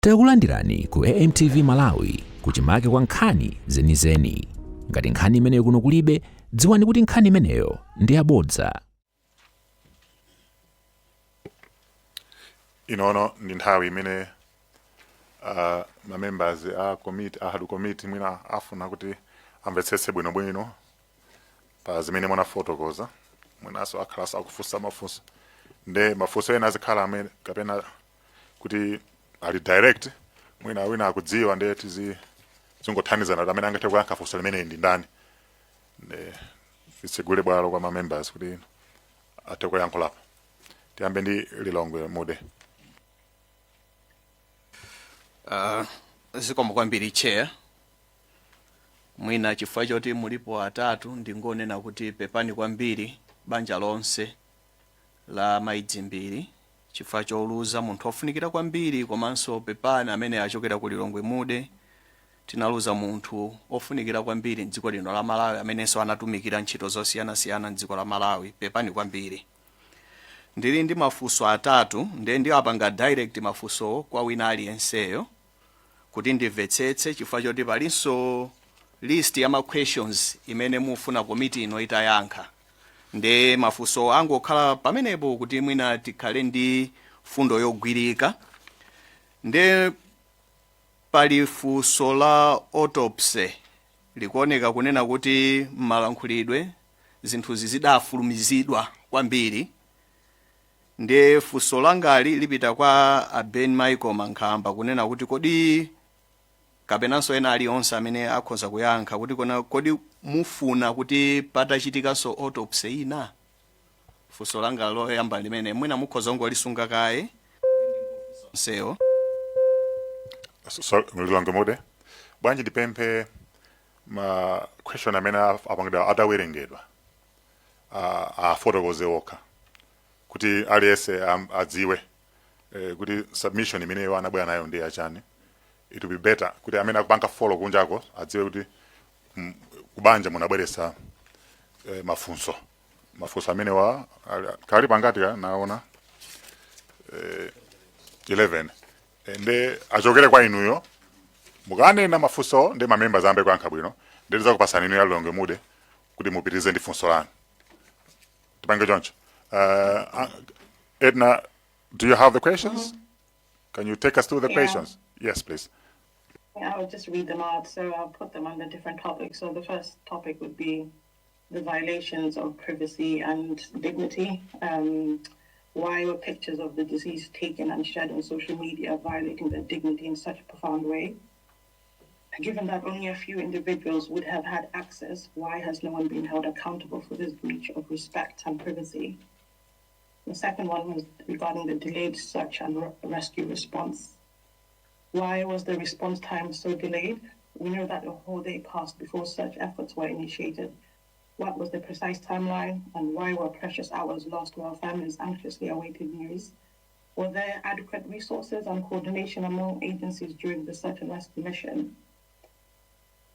Takulandirani ku AMTV Malawi kuchimake kwa nkhani zenizeni. Ngati nkhani imeneyo kuno kulibe, dziwani kuti nkhani imeneyo ndi yabodza. Inono ndi nthawi imene ma members a committee mwina afuna kuti amvetsetse bwinobwino pa zimene mwanafotokoza, mwinaso akhala akufunsa mafunso nde mafunso ena azikhala amene kapena kuti ali direct mwina wina akudziwa nde zingothandizana kuti amene angathe kuyankha funso limene ndi ndani, nde tisegule bwalo kwa ma members kuti athe kuyankhulapo. Tiyambe ndi Lilongwe Mude. Zikomo kwambiri chair. Mwina chifukwa choti mulipo atatu ndingonena kuti pepani kwambiri banja lonse la mayi Dzimbiri chifukwa choluza munthu ofunikira kwambiri, komanso pepani amene achokera ku Lilongwe Mude. Tinaluza munthu ofunikira kwambiri m'dziko lino la Malawi amenenso anatumikira ntchito zosiyana-siyana m'dziko la Malawi. Pepani kwambiri. Ndili ndi mafunso atatu ndi apanga direct mafunso kwa wina aliyenseyo kuti ndimvetsetse chifukwa choti palinso list ya ma questions imene mufuna committee ino itayankha. Nde mafunso angokhala pamenepo kuti mwina tikhale ndi fundo yogwirika. Nde pali funso la autopsy likuoneka kunena kuti m'malankhulidwe zinthu zidafulumizidwa kwambiri. Nde funso langali lipita kwa Ben Michael Mankhamba kunena kuti kodi kapenanso ena alionse amene akhoza kuyankha kuti kodi mufuna kuti patachitikanso autopsy ina. Funso langa loyamba limene mwina mukhoza ngolisunga kaye nseo. So Lilongwe Mude bwanji ndipemphe ma question amene apangidwa adawerengedwa afotokoze okha kuti aliyense adziwe kuti submission imeneyo anabwera nayo ndi achani. It will be better kuti amene akupanga follow kunjako adziwe kuti kubanja munabweresa mafunso amene wa kali pangati naona 11 nde achokere kwa inuyo mukanena mafunso ndi ma members ambe kwankha bwino ndiza kupasana inu ya Lilongwe Mude kuti mupitirize ndi funso lanu. Tipange choncho. Edna, do you have the questions? Can you take us through the questions? Yes, please. Yeah, I'll just read them out. So I'll put them under different topics. So the first topic would be the violations of privacy and dignity. Why were pictures of the deceased taken and shared on social media violating their dignity in such a profound way? Given that only a few individuals would have had access, why has no one been held accountable for this breach of respect and privacy? The second one was regarding the delayed search and rescue response. Why was the response time so delayed? We know that a whole day passed before search efforts were initiated. What was the precise timeline, and why were precious hours lost while families anxiously awaited news? Were there adequate resources and coordination among agencies during the search and rescue mission?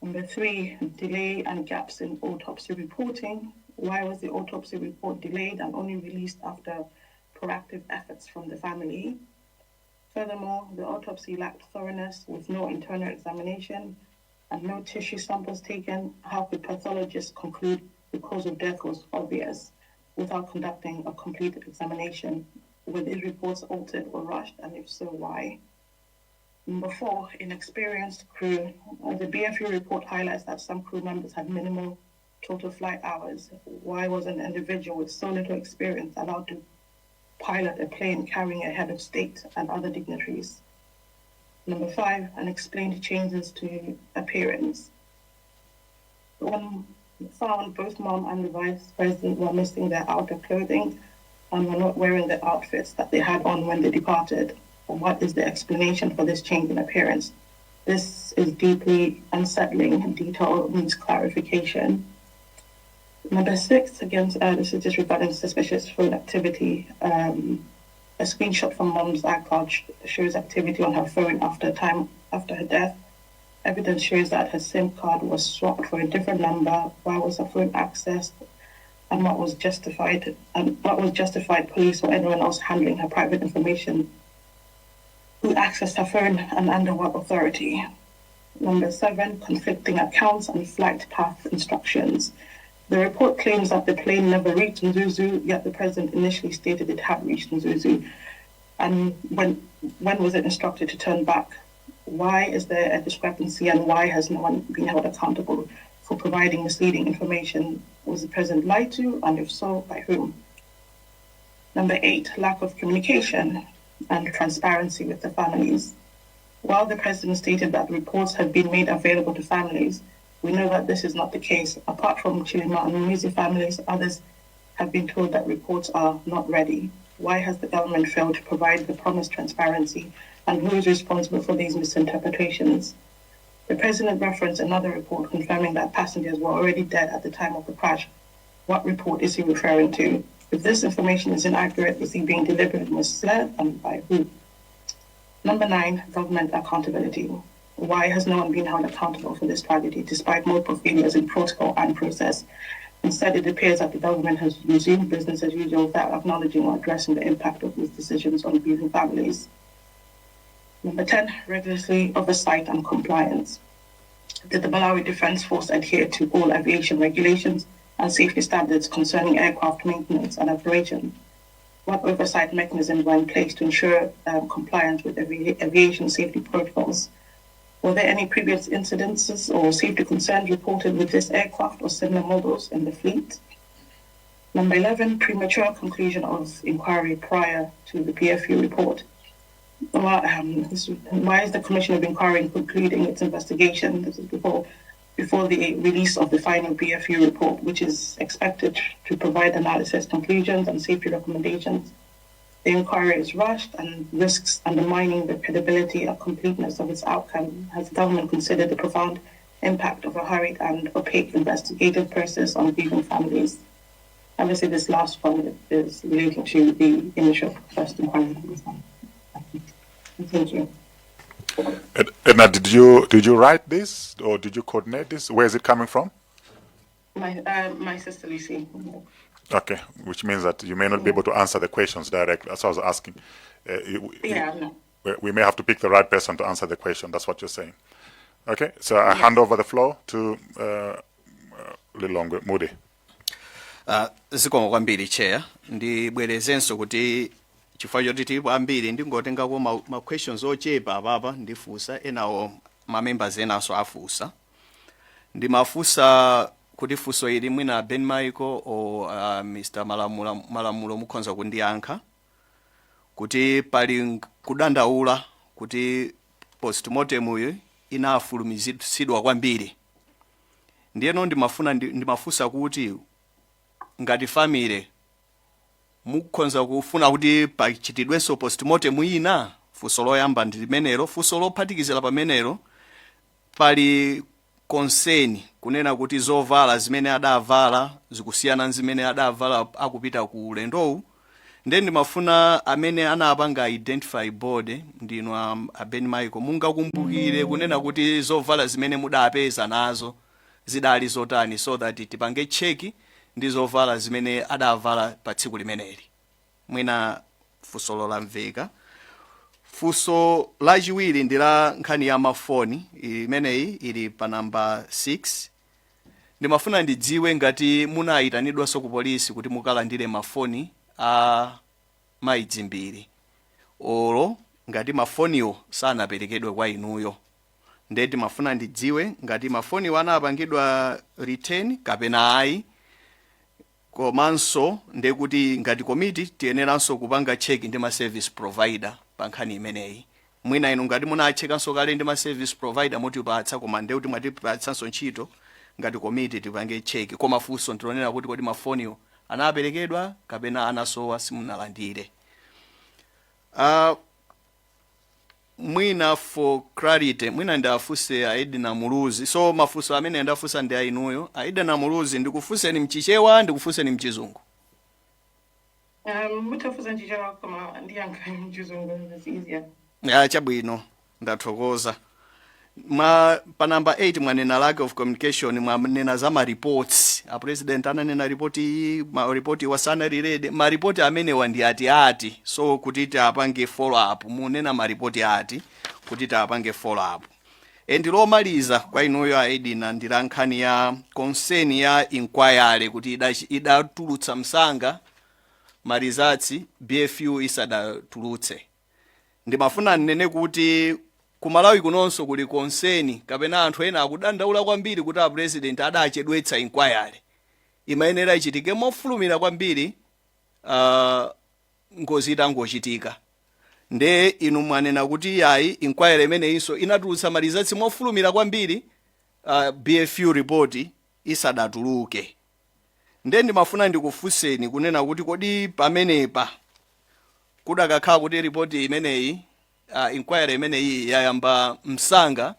Number 3, delay and gaps in autopsy reporting. Why was the autopsy report delayed and only released after proactive efforts from the family? Furthermore, the autopsy lacked thoroughness with no internal examination and no tissue samples taken. How could pathologists conclude the cause of death was obvious without conducting a complete examination? Were these reports altered or rushed, and if so, why? Number 4, inexperienced crew. The BFU report highlights that some crew members had minimal total flight hours. Why was an individual with so little experience allowed to pilot a plane carrying a head of state and other dignitaries? Number 5, unexplained changes to appearance. When found, both mom and the vice president were missing their outer clothing and were not wearing the outfits that they had on when they departed. What is the explanation for this change in appearance? This is deeply unsettling. Detail needs clarification. Number 6, against this is just regarding suspicious phone activity. A screenshot from mom's iCloud shows activity on her phone after her death. Evidence shows that her SIM card was swapped for a different number. Why was her phone accessed? And what was justified police or anyone else handling her private information Who accessed her phone and under what authority? Number 7, conflicting accounts and flight path instructions. The report claims that the plane never reached Mzuzu, yet the president initially stated it had reached Mzuzu. And when was it instructed to turn back? Why is there a discrepancy, and why has no one been held accountable for providing misleading information? Was the president lied to, and if so, by whom? Number 8, lack of communication and transparency with the families. While the president stated that reports have been made available to families, we know that this is not the case. Apart from Chilima and Muluzi families, others have been told that reports are not ready. Why has the government failed to provide the promised transparency, and who is responsible for these misinterpretations? The president referenced another report confirming that passengers were already dead at the time of the crash. What report is he referring to? If this information is inaccurate, is he being deliberately misled, and by who? Number 9, government accountability. Why has no one been held accountable for this tragedy, despite multiple failures in protocol and process? Instead, it appears that the government has resumed business as usual without acknowledging or addressing the impact of these decisions on grieving families. Number 10, regulatory oversight and compliance. Did the Malawi Defense Force adhere to all aviation regulations and safety standards concerning aircraft maintenance and operation? What oversight mechanisms were in place to ensure compliance with aviation safety protocols? Were there any previous incidences or safety concerns reported with this aircraft or similar models in the fleet? Number 11, premature conclusion of inquiry prior to the PFU report. Why is the Commission of Inquiry concluding its investigation? This is before the release of the final PFU report, which is expected to provide analysis, conclusions, and safety recommendations. The inquiry is rushed and risks undermining the credibility and completeness of its outcome. Has the government considered the profound impact of a hurried and opaque investigative process on grieving families? Obviously, this last one is relating to the initial first inquiry. Thank you. Edna, did you write this or did you coordinate this? Where is it coming from? My sister Lucy. Okay, which means that you may not be able to answer the questions directly. That's what I was asking. No. We may have to pick the right person to answer the question. That's what you're saying. Okay, so I hand over the floor to Lilongwe Moody. Zikomo kwambiri chair, ndibwerezenso kuti chifukwa choti tilipo ambiri ndingotengako ma questions ochepa apapa ndifunsa enawo ma members enaso afunsa. Ndimafunsa kuti funso ili mwina Ben Michael o Mr. Malamulo mukhoza kundiyankha kuti pali kudandaula kuti postmortem uyu inafulumizidwa kwambiri. Ndiyeno ndimafunsa kuti ngati family mukhoza kufuna kuti pachitidwenso postmortem ina. Funso loyamba ndi limenelo. Funso lophatikizira pamenelo pali concern kunena kuti zovala zimene adavala zikusiyana zimene adavala akupita ku ulendowu. Then ndimafuna amene anapanga identify board ndino a Ben Michael mungakumbukire kunena kuti zovala zimene mudapeza nazo zidali zotani, so that tipange check ndi zovala zimene adavala pa tsiku limeneli. Mwina funso lolamveka. Funso lachiwiri ndi la nkhani ya mafoni imeneyi ili pa namba 6. Ndimafuna ndidziwe ngati munayitanidwanso ku polisi kuti mukalandire mafoni a Dzimbiri, olo ngati mafoniwo sanaperekedwe kwa inuyo. Ndeti mafuna ndidziwe ngati mafoniwo anapangidwa return kapena ayi. Komanso ndekuti ngati committee tiyeneranso kupanga check ndi ma service provider pa nkhani imeneyi. Mwina inu ngati munachekanso kale ndi ma service provider mutipatsa, koma ndekuti mwatipatsanso ntchito ngati committee tipange check. Koma funso ndilonera kuti kodi mafoniwo anaperekedwa kapena anasowa simunalandire. Mwina for clarity, mwina ndafuse a Edna Muluzi. So mafuso amene ndafusa ndi ainuyo. A Edna Muluzi ndikufuseni mchichewa ndikufuseni mchizungu? Mutafusa mchichewa koma ndiyankha mchizungu, it's easier. Ya chabwino, ndathokoza. Pa number 8 mwanena lack of communication, mwanena za ma reports. A president ananena report wasana rilede. Ma report amene wandi ati. So kutita apange follow up. Munena ma report ati. Kutita apange follow up. Endilomaliza kwa inuyo Edna ndilankhani ya concern ya inquiry kuti idatulutsa msanga marizatsi BFU isadatulutse. Ndimafuna nene kuti ku Malawi kunonso kuli concern kapena anthu ena akudandaula kwambiri kuti a president adachedwetsa inquiry. Imayenera ichitike mofulumira kwambiri ngozi itangochitika. Nde inu mwanena kuti yayi inquiry imene inso inatulutsa marizatsi mofulumira kwambiri BFU report isadatuluke. Nde ndimafuna ndikufunseni kunena kuti kodi pamenepa kudakakhala kuti report imeneyi inquiry imeneyi yayamba msanga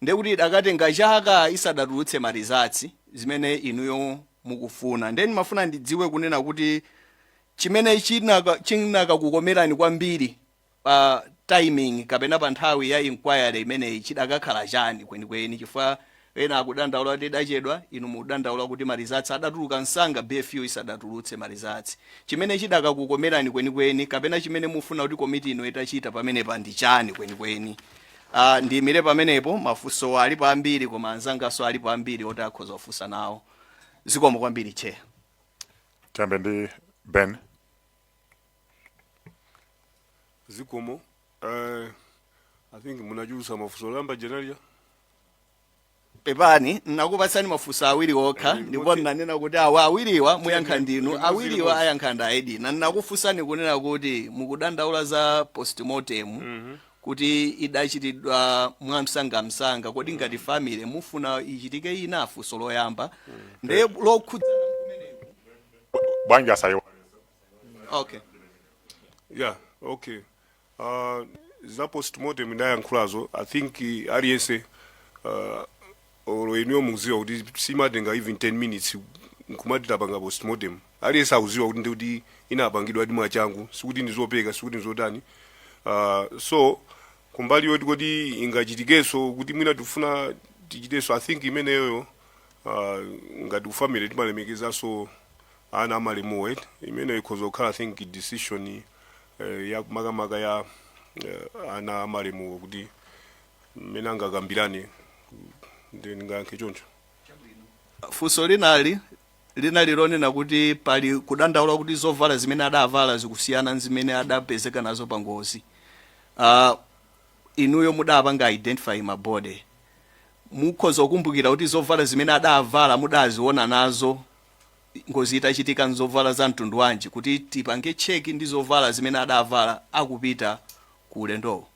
nde kuti idakatenga chaka isadatulutse marizatsi zimene inuyo mukufuna. Nde ndimafuna ndidziwe kunena kuti chimene chinaka kukomerani kwambiri timing kapena pa nthawi ya inquiry imeneyi chidakakhala chani kwenikweni, chifukwa ena akudandaula kuti idachedwa, inu mudandaula kuti marizatsi adatuluka msanga BFU isadatulutse marizatsi. Chimene chidakakukomerani kwenikweni kapena chimene mufuna kuti komiti ino itachita pamenepa ndi chani kwenikweni. Ndiyimire pamenepo, mafunso alipo ambiri koma anzangaso alipo ambiri oti akhoza kufunsa nawo. Zikomo kwambiri che. Chambe ndi Ben. Zikomo. I think munajusa mafunso lamba jenalia. Pepani nakupatsani mafunso awiri okha ndipo nanena kuti awiriwa muyankha ndinu, awiriwa ayankha Edna. Nakufunsani kunena kuti mukudandaula za postmortem kuti idachitidwa mwamsanga kodi ngati family mufuna ichitike ina funso loyamba nde lokhudzana kumeneko. Banja sayo. Okay. Yeah, okay. Za postmortem ndayankhulazo, I think aliyense olo eniyo muziwa kuti simatenga even 10 minutes nkumatita panga postmortem. Aliyense akuziwa kuti ndi inapangidwa ndi mwachangu, sikuti ndizopeka, sikuti ndizotani. So kumbali yoti kodi ingachitikeso kuti mwina tufuna tichiteso, I think imeneyo ngati ufamily timalemekezaso ana amalemulo imeneyo ikhoza kukhala I think decision ya makamaka ya ana amalemulo kuti mmene angakambirane ndi ngankhe choncho. Funso linali lonena kuti pali kudandaula kuti zovala zimene adavala zikusiyana zimene adapezeka nazo pangozi. Inuyo mudapanga identify mabody. Mukhoza kukumbukira kuti zovala zimene adavala mudaziona nazo ngozi itachitika nzovala za mtundu wanji kuti tipange check ndi zovala zimene adavala akupita ku ulendowo.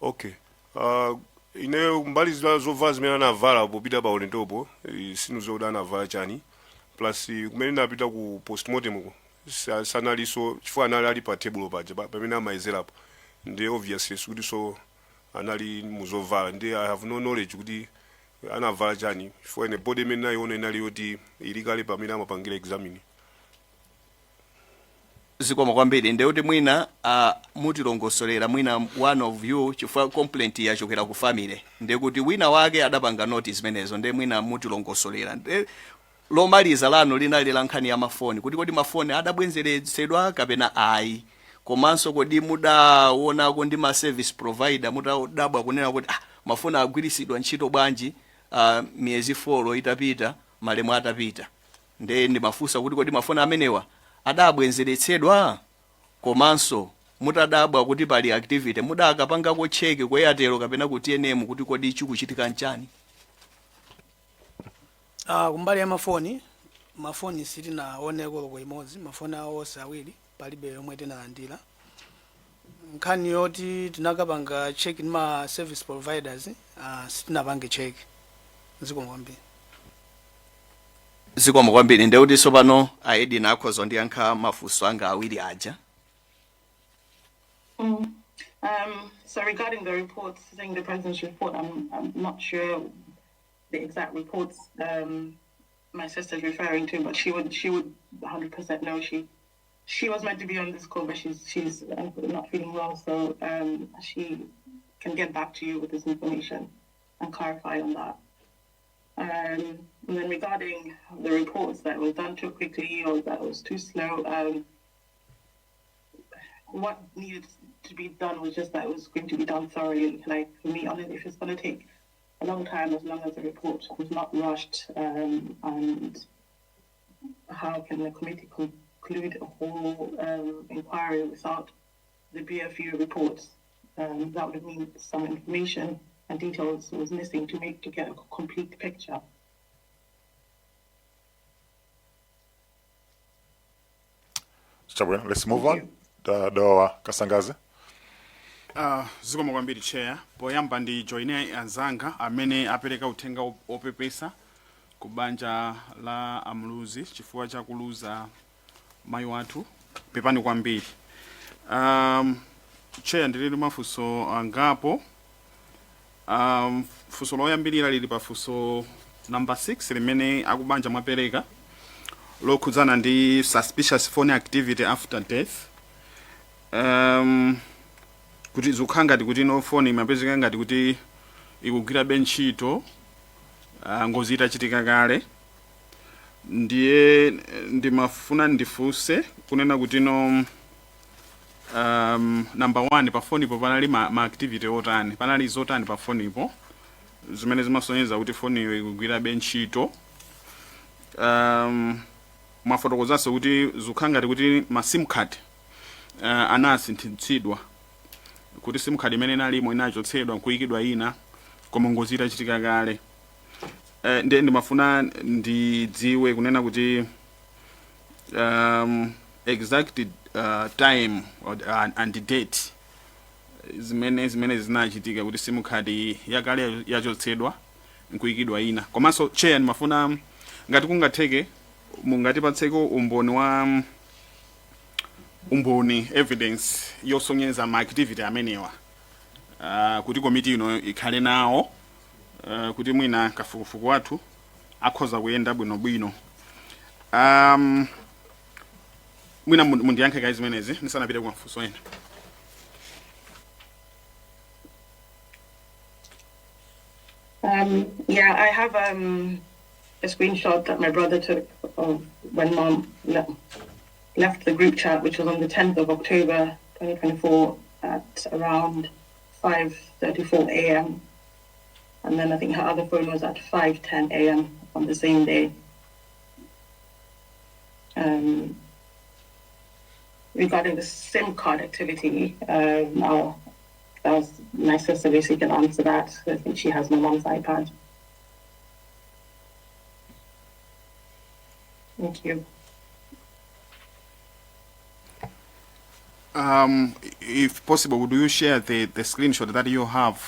Okay. Ine mbali zovala zimene anavala popita pa ulendopo sinuzo kuti anavala chani. Plus kumene napita ku postmortem sanaliso chifukwa anali ali pa table paja pamene amayezerapo. Ndi obviously kuti so anali muzovala ndi I have no knowledge kuti anavala chani chifukwa ine body imene nayiona inali yoti ilikale pamene amapangira examine. Zikomo kwambiri nde kuti mwina mutilongosolera mwina one of you chifukwa complaint yachokera ku family nde kuti wina wake adapanga notice menezo nde mwina mutilongosolera. Nde lomaliza lano linali lankhani ya mafoni kuti kodi mafoni adabwenzeretsedwa kapena ayi, komanso kodi mudaonako ndi ma service provider mutadabwa kunena kuti mafoni agwirisidwa ntchito bwanji miyezi 4 itapita malemu atapita. Nde ndimafunsa kuti kodi mafoni amenewa adabwenzeretsedwa komanso mutadabwa kuti pali activity mudakapangako check ku Airtel kapena ku TNM kuti kodi chikuchitika nchani. Kumbali ya mafoni sitinaoneko loko imodzi, mafoni awo awiri palibe yomwe tinalandira. Nkhani yoti tinakapanga check ndi ma service providers sitinapange check. Zikomo kwambiri. Zikomo kwambiri nde kuti sopano Edna akhoza ndiyankha mafunso anga awiri aja. So regarding the reports, saying the president's report, I'm not sure the exact reports my sister's referring to, but she would 100% know. She was meant to be on this call, but she's not feeling well, so she can get back to you with this information and clarify on that. And then regarding the reports that was done too quickly or that was too slow, what needed to be done was just that it was going to be done thoroughly. Like for me, honestly, if it's going to take a long time, as long as the report was not rushed, and how can the committee conclude a whole inquiry without the BFU reports? That would mean some information and details was missing to get a complete picture. Let's move on. Doa Kasangaze. Zikomo kwambiri chair. Poyamba ndi joine anzanga amene apereka uthenga opepesa ku banja la Amuluzi chifukwa cha kuluza mayi wathu. Pepani kwambiri. Chair ndilili mafuso angapo. Fuso loyambirira lili pa fuso number 6 limene akubanja mwapereka lokhudzana ndi suspicious phone activity after death. Kuti zukhangati kuti no phone imapezeka ngati kuti ikugwira benchito ngozi itachitika kale. Ndiye ndimafuna ndifuse kunena kuti no number 1 pa phone ipo panali ma activity otani, panali zotani pa phone ipo zimene zimasonyeza kuti phone iyo ikugwira benchito. Mafotokozanso kuti zukhangati kuti ma sim card anasinthitsidwa, kuti sim card imene inalimo inachotsedwa nkuyikidwa ina koma ngozi itachitika kale. Ndiye ndimafuna ndidziwe kunena kuti exact time and the date zimene zinachitika kuti sim card yakale yachotsedwa nkuyikidwa ina. Komanso chair ndimafuna ngati kungatheke mungatipatseko umboni evidence yosonyeza ma activity amenewa kuti committee ino ikhale nawo kuti mwina kafukufuku wathu akhoza kuyenda bwinobwino. Mwina mundiyankhe kazi zimenezi ndisanapite kwa mfuso ena. Yeah, I have a screenshot that my brother took of when Mom left the group chat, which was on the 10th of October 2024 at around 5:34 a.m. And then I think her other phone was at 5:10 a.m. on the same day. Regarding the SIM card activity, that was my sister basically can answer that. I think she has my mom's iPad. Thank you. If possible, would you share the screenshot that you have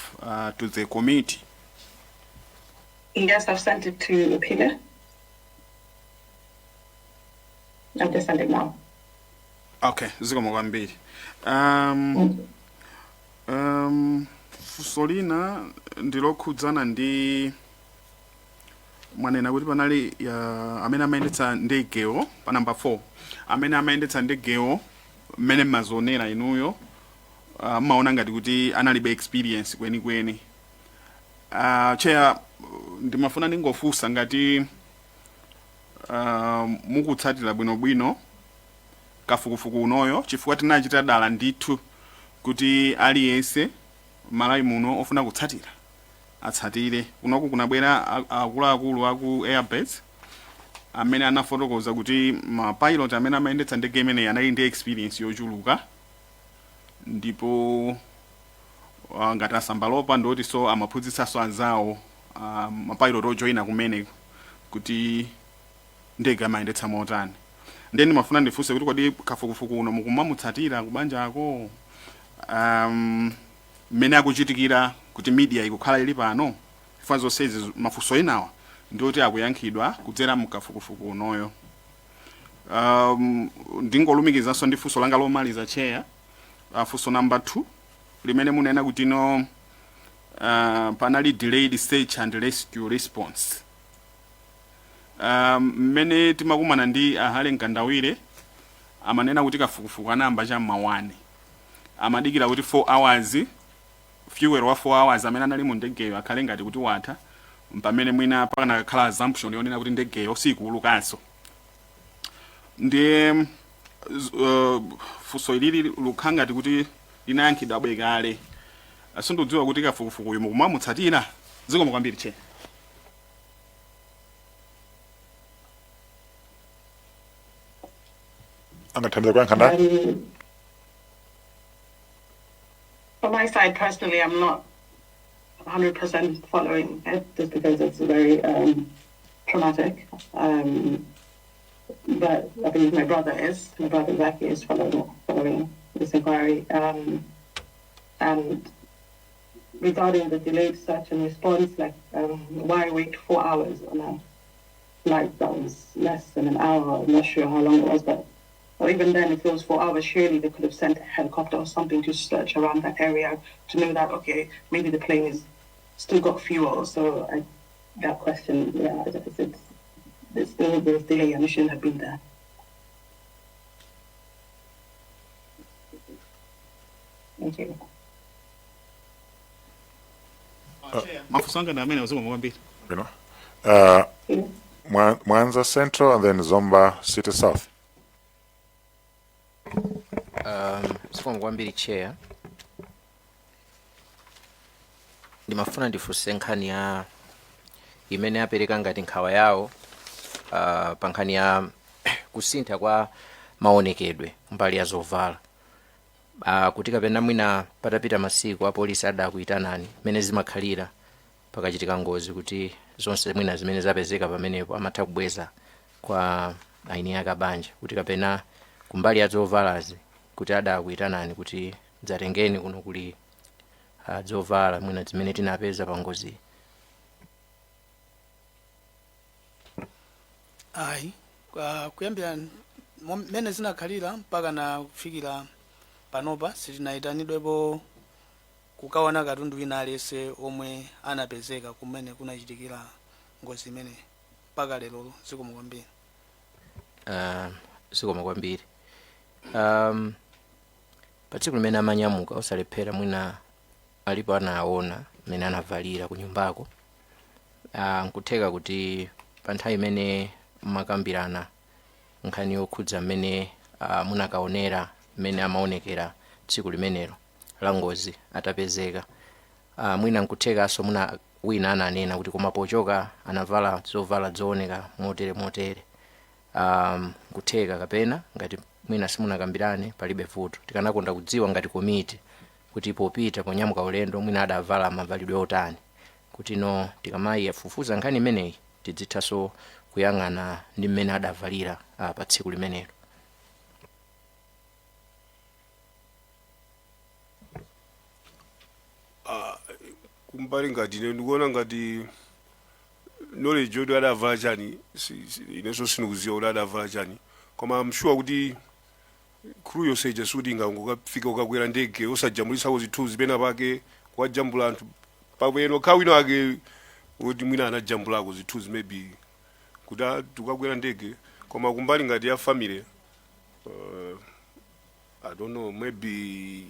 to the committee? Yes, I've sent it to Apelekela. I've just sent it now. Okay, zikomo kwambiri. Fusolina ndilokhudzana ndi mwanena kuti panali amene amayendetsa ndegewo pa number 4 amene amayendetsa ndegewo mmene mazonera inuyo maona ngati kuti analibe experience kwenikweni. Chair ndimafuna ndingofusa ngati mukutsatira bwinobwino kafukufuku unoyo chifukwa tinachita dala ndithu kuti aliyense Malawi muno ofuna kutsatira atsatire. Kunoku kunabwera akuluakulu aku airbase amene anafotokoza kuti ma pilot amene amayendetsa ndege imene anali ndi experience yochuluka ndipo ngati asambalopa ndoti so amaphunzitsaso anzawo ma pilot ojoina kumene kuti ndege amayendetsa motani. Ndiye ndimafuna ndifunse kuti kodi kafukufuku uno mukumamutsatira kubanja ako mmene akuchitikira kuti media ikukhala ili pano chifukwa zonsezi mafunso enawa ndoti akuyankhidwa kudzera mukafukufuku unoyo. Ndingolumikizanso ndi funso langa lomaliza chair, funso number 2 limene munena kuti no panali delayed search and rescue response. Mmene timakumana ndi ahale nkandawire amanena kuti kafukufuku anayamba cham'ma 1 amadikira kuti 4 hours fuel wa 4 hours amene anali mu ndegeyo akhale ngati kuti watha pamene mwina pakanakhala assumption yonena kuti ndegeyo sikulukanso. Ndiye funso ilili lukhala ngati kuti linayankhidwa bwekale. Asindidziwa kuti kafukufuku uyu mukumamutsatira. Zikomo kwambiri che. Angathambiza kuyankhana. From my side, personally, I'm not 100% following it just because it's very traumatic. But I believe my brother Zaki is following this inquiry. And regarding the delayed search and response, like why wait 4 hours on a flight that was less than an hour? I'm not sure how long it was, but or even then, if it was 4 hours, surely they could have sent a helicopter or something to search around that area to know that, okay, maybe the plane is still got fuel. So that question, yeah, it's still there's delay and it shouldn't have been there. Thank you. Mafusanga na amene uzoma mwambiri. Mwanza Central and then Zomba City South. Zikomo kwambiri chair. Ndimafuna ndifunse nkhani ya imene apereka ngati nkhawa yawo pa nkhani ya kusintha kwa maonekedwe mbali ya zovala. Kuti kapena mwina patapita masiku apolisi adakuyitanani mene zimakhalira pakachitika ngozi kuti zonse mwina zimene zapezeka pamenepo amatha kubweza kwa aini yake Banja kuti kapena kumbali ya zovalazi kuti adakuyitanani kuti dzatengeni kuno kuli zovala mwina zimene tinapeza pa ngozi. Ayi kuyambira mene zinakhalira mpaka na kufikira panopa sitinayitanidwepo kukaona katundu wina alese omwe anapezeka kumene kunachitikira ngozi imene mpaka lero. Zikomo kwambiri. Zikomo kwambiri. Patsiku limene amanyamuka osalephera mwina alipo anaona mene anavalira ku nyumbako. Nkutheka kuti pa nthawi imene makambirana nkhani yokhudza mmene munakaonera mmene amaonekera tsiku limenelo la ngozi atapezeka. Mwina nkuthekaso muna wina ananena kuti koma pochoka anavala zovala zooneka motere. Kutheka kapena ngati mwina simunakambirane palibe vuto. Tikanakonda kudziwa ngati komiti kuti popita ponyamuka ulendo mwina adavala mavalidwe otani kuti no tikamayi afufuza nkhani imeneyi tidzithaso kuyang'ana ndi mmene adavalira pa tsiku limenelo. Kumbali ngati ndikuona ngati knowledge yoti adavala chani inenso sindikuziwa kuti adavala chani, koma I'm sure kuti crew yonse ija suti ingangokafika ukakwera ndege osajambulitsako zithunzi pena pake kwajambula anthu pabwino kawino ake kuti mwina anajambulako zithunzi maybe kuti tukakwera ndege. Koma kumbali ngati ya family I don't know, maybe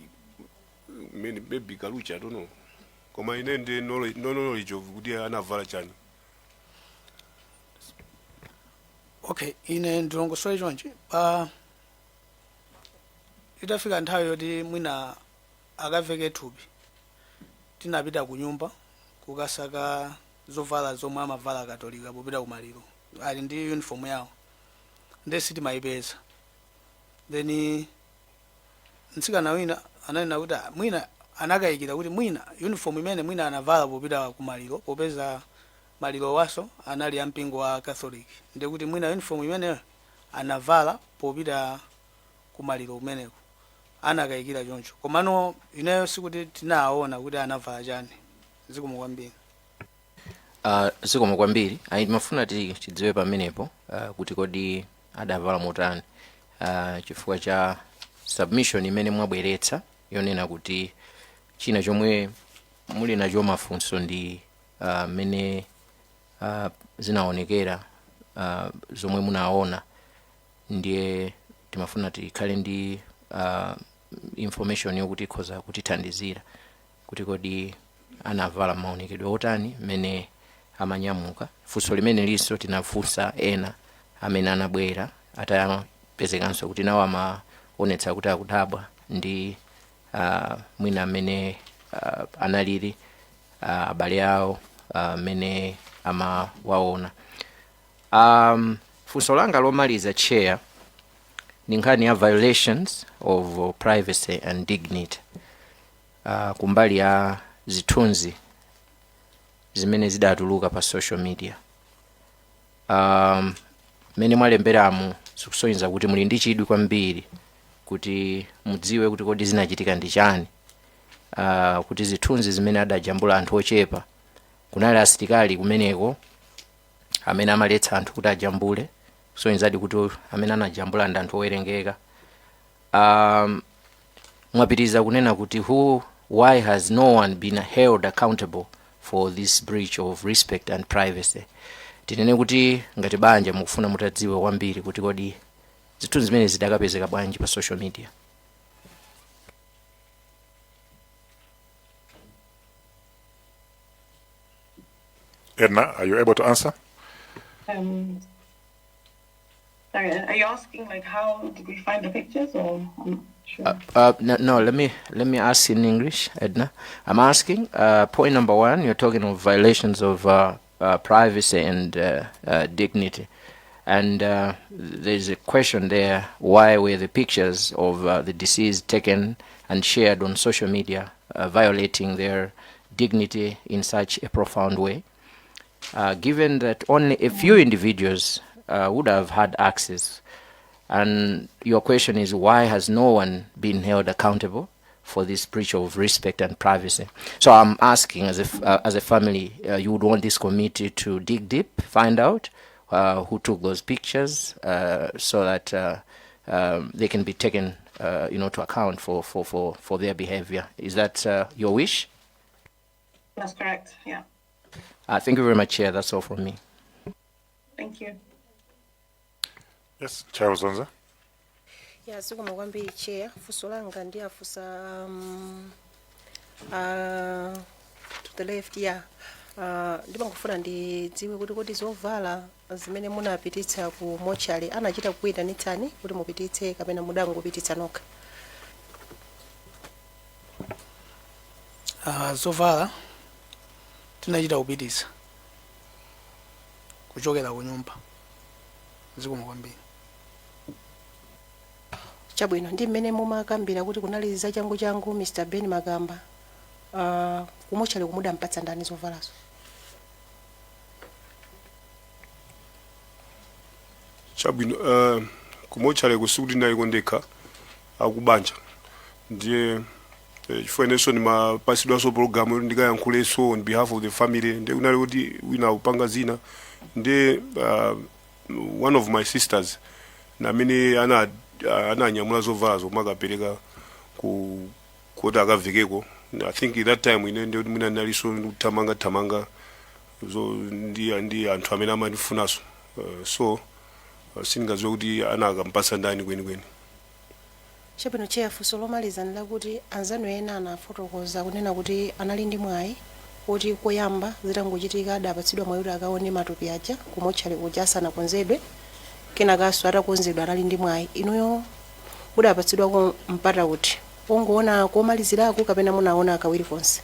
Kalucha, I don't know. Koma ine ndi knowledge of kuti anavala chani. Okay, ine ndilongosole chonchi. Itafika nthawi yoti mwina akaveke thupi tinapita ku nyumba kukasaka zovala zomwe amavala Katolika popita kumaliro ali ndi uniform yawo ndi sitimayipeza. Then nsikana wina ananena kuti mwina anakayikira kuti mwina uniform imene mwina anavala popita kumaliro popeza maliro waso anali ampingo wa Catholic ndi kuti mwina uniform imene anavala popita kumaliro umeneko anakayikira choncho. Komano ineyo sikuti tinaona kuti anavala chani. Zikomo kwambiri. Zikomo kwambiri. Mafuna tidziwe pamenepo kuti kodi adavala motani chifukwa cha submission imene mwabweretsa yonena kuti china chomwe muli nacho mafunso ndi mene zinaonekera zomwe munaona ndiye timafuna tikhale ndi information yokuti ikhoza kutithandizira kuti kodi anavala maonekedwe otani mmene amanyamuka. Funso limene liso tinafunsa ena amene anabwera atapezekanso kuti nawo amaonetsa kuti akudabwa ndi mwina amene analili abale awo amene amawaona. Funso langa lomaliza chair ni nkhani ya violations of privacy and dignity kumbali ya zithunzi zimene zidatuluka pa social media. Mene mwalemberamu sikusonyeza kuti muli ndi chidwi kwambiri kuti mudziwe kuti kodi zinachitika ndi chani, kuti zithunzi zimene adajambula anthu ochepa kunali asilikali kumeneko amene amaletsa anthu kuti ajambule, kusonyezadi kuti amene anajambula ndi anthu owerengeka. Mwapitiriza kunena kuti why has no one been held accountable for this breach of respect and privacy. Tinene kuti ngati banja mukufuna mutadziwe kwambiri kuti kodi zithunzi zimene zidakapezeka bwanji pa social media. Edna, are you able to answer? Sorry, are you asking like how did we find the pictures, or I'm not sure. No, let me ask in English, Edna. I'm asking point number 1, you're talking of violations of privacy and dignity, and there's a question there: why were the pictures of the deceased taken and shared on social media, violating their dignity in such a profound way? Given that only a few individuals would have had access, and your question is why has no one been held accountable for this breach of respect and privacy? So I'm asking, as a family, you would want this committee to dig deep, find out who took those pictures, so that they can be taken, to account for their behavior. Is that your wish? That's correct. Yeah. Thank you very much, Chair. That's all from me. Thank you. Yes, Chair Zonza. Yeah, sikuma kwambiri chair. Funso langa ndi afusa to the left, yeah. Ndipo ngufuna ndidziwe kuti kodi zovala zimene munapititsa ku mochari anachita kuyitanitsani kuti mupititse kapena mudangopititsa nokha. Zovala tinachita kupititsa kuchokera ku nyumba. Zikuma kwambiri. Chabwino ndi mmene mumakambira kuti kunali zachangu Mr. Ben Makamba kumochale kumuda mpatsa ndani zovalazo. Chabwino kumochale kusudi nayo kondeka akubanja ndiye chifukwa ni mapasidwa so program ndikayankhuleso on behalf of the family ndi kunali kuti wina upanga zina ndi one of my sisters namene ananyamula zovala zomwe akapereka kuti akavikeko. I think at that time ine ndi mwina naliso tamanga zo ndi anthu amene amanifunaso, so singaziwe kuti anakampasa ndani kwenikweni. Chabwino chair, funso lomaliza ndi lakuti anzanu ena anafotokoza kunena kuti anali ndi mwayi kuti koyamba zitangochitika adapatsidwa mwayi kuti akaone matupi aja kumochale kuja asanakonzedwe, kenakaso atakonzedwa anali ndi mwayi. Inuyo mudapatsidwako mpata kuti ongoona komalizirako kapena munaona akawiri konse?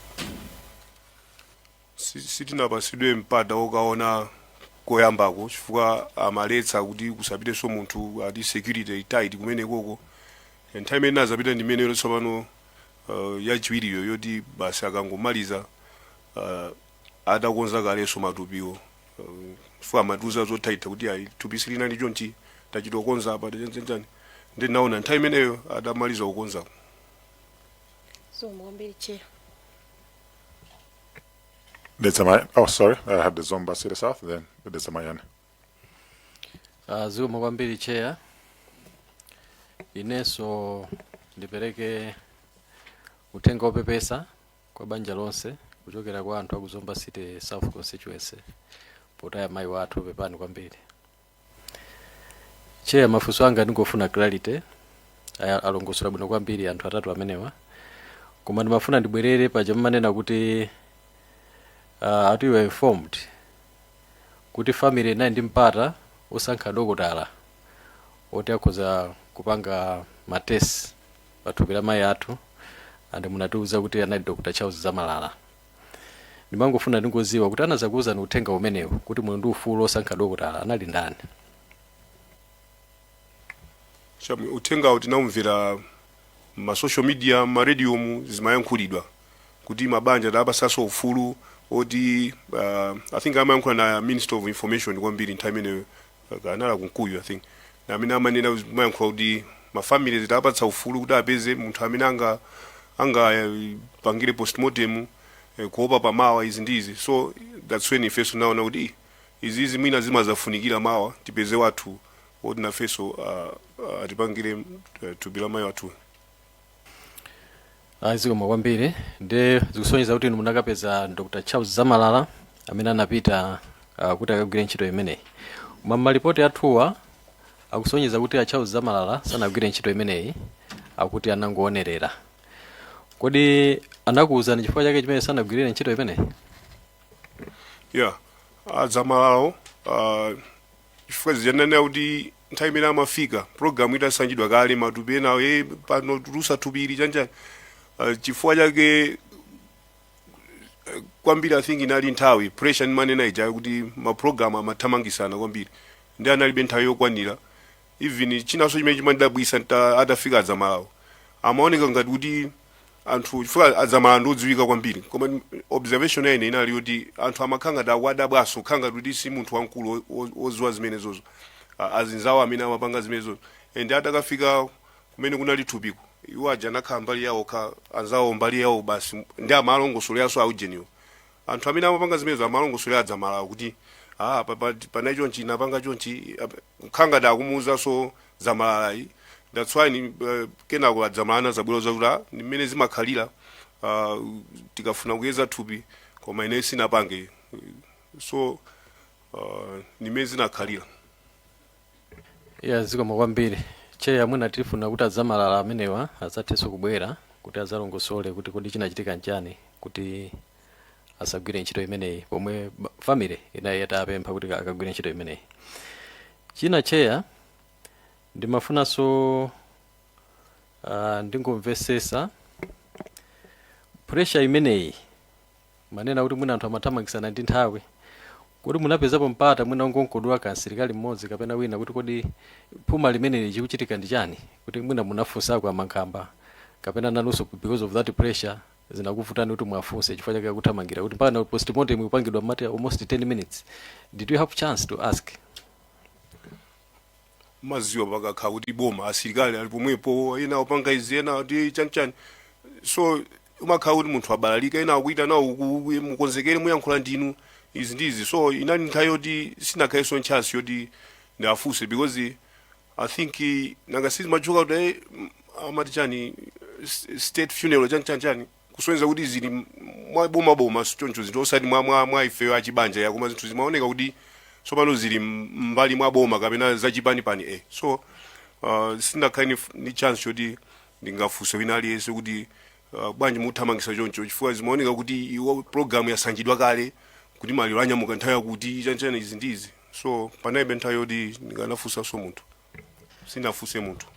Sitinapatsidwe mpata okaona koyambako chifukwa amaletsa kuti kusapiteso munthu ati security tight kumene koko. Nthawi imene azapita ndi imene tsopano yachiwiriyo yoti basi akangomaliza atakonza kaleso matupiwo, chifukwa amatiuza zotaita kuti ayi thupi silinali chonchi tachitokonza apa chanchani, ndi naona nthawi imeneyo atamaliza kukonza. So mwambiri chair. Oh, sorry, I had the Zomba City South, then the Mayane. Ziko mwambiri chair. Ineso ndipereke utenga opepesa kwa banja lonse kuchokera kwa anthu aku Zomba City South constituency potaya mai wathu pepani kwambiri. Chair, mafunso anga ndingofuna clarity alongosera bwino kwambiri anthu atatu amenewa. koma ndimafuna ndibwerere paja mmanena kuti ati you are informed kuti family inayi ndi mpata osankha dokotala oti akhoza kupanga matesi pathupi la mayi athu ande munatiuza kuti anali Dr. Charles Zamalala. Ndimangofuna ndingoziwa kuti anazakuuzani uthenga umenewu kuti muli ndi ufulu osankha dokotala anali ndani? Uthenga uti naumvera ma social media, ma radio zimayankhulidwa kuti mabanja dapasaso ufulu oti I think amayankhula na Minister of Information kwambiri nthawi imeneyo kanala kunkuyu I think na amene amanena mayankhula kuti mafamily zidapatsa ufulu kuti apeze munthu amene anga pangire postmortem kuopa pamawa izi ndizi. So that's when ifeso naona kuti izi mwina zimazafunikira mawa tipeze wathu oti nafeso atipangire tubila mayi wathu. Zikomo kwambiri ndi zikusonyeza kuti inu munakapeza Dr. Charles Zamalala amene anapita kuti akagwire ntchito imeneyi. Koma malipoti athuwa akusonyeza kuti Charles Zamalala sanagwire ntchito imeneyi, akuti anangoonerera. Kodi anakuwuzani chifukwa chake chimene sanagwirire ntchito imeneyi? Yeah, Zamalala chifukwa zijanena kuti nthawi imene amafika program itasanjidwa kale matupi enawo pano tulusa tupiri chanjani. Chifukwa chake kwambiri I think inali nthawi pressure manena ija kuti ma program amathamangisana kwambiri ndi analibe nthawi yokwanira. Even chinaso chimene chimandabwisa atafika Zamalala amaoneka ngati kuti anthu chifukwa Zamalala ndodziwika kwambiri, koma observation ene inali kuti anthu amakhanga wadabwaso khanga kuti si munthu wankulu oziwa zimene zozo azinzawo amene amapanga zimene zozo. And atakafika kumene kunali thupiko iwo aja nakhala mbali yawo ka anzawo mbali yawo basi ndi amalongosolo yaso aujeniwo. Anthu amene amapanga zimene amalongosolo Zamalala kuti pana chonchi napanga chonchi khanga dakumuza so Zamalala. That's why kenako Zamalala zabwera zakuti ni mmene zimakhalira tikafuna kuyeza thupi koma ine sinapange. So ni mmene zinakhalira. Yeah, zikomo kwambiri. Cheya mwina tifuna kuti Zamalala amenewa azathenso kubwera kuti azalongosole kuti kodi chinachitika njani kuti asagwire ntchito imeneyi pomwe family inayi atapempha kuti akagwire ntchito imeneyi. China cheya ndimafunanso ndingomvesesa pressure imeneyi manena kuti mwina anthu amathamangisana ndi nthawi. Kodi munapezapo mpata mwina ungonkodwa kansilikali mmodzi kapena wina kuti kodi phuma limeneli chikuchitika ndi chani kuti mwina munafunsa kwa Mankhamba kapena nanunso because of that pressure zinakuvutani kuti mwafunse chifukwa chake kuthamangira kuti mpaka postmortem kupangidwa mati almost 10 minutes. Did you have chance to ask? Maziwa pakakha kuti boma asilikali ali pomwepo ena opanga izi ena kuti chanchani. So umakhala kuti munthu abalalika ena akuita nawo mukonzekere muyankhula ndinu izi ndizi. So inali nthawi yoti sinakhalenso ntchance yoti ndafunse because I think nanga sizimachoka kuti amati chani state funeral chanchani kusonyeza kuti zili mwaboma choncho zinthu osati mwa ifeyo achibanja yakoma zinthu zimaoneka kuti sopano zili mbali mwaboma kapena zachipani. So sinakhale ni chance yoti ndingafunse wina aliyense kuti bwanji muthamangisa choncho chifukwa zimaoneka kuti iwo program yasanjidwa kale kuti maliro anyamuka nthawi yakuti chanchani izi ndizi. So panaibe nthawi yoti ndinganafunsa so munthu sinafunse munthu.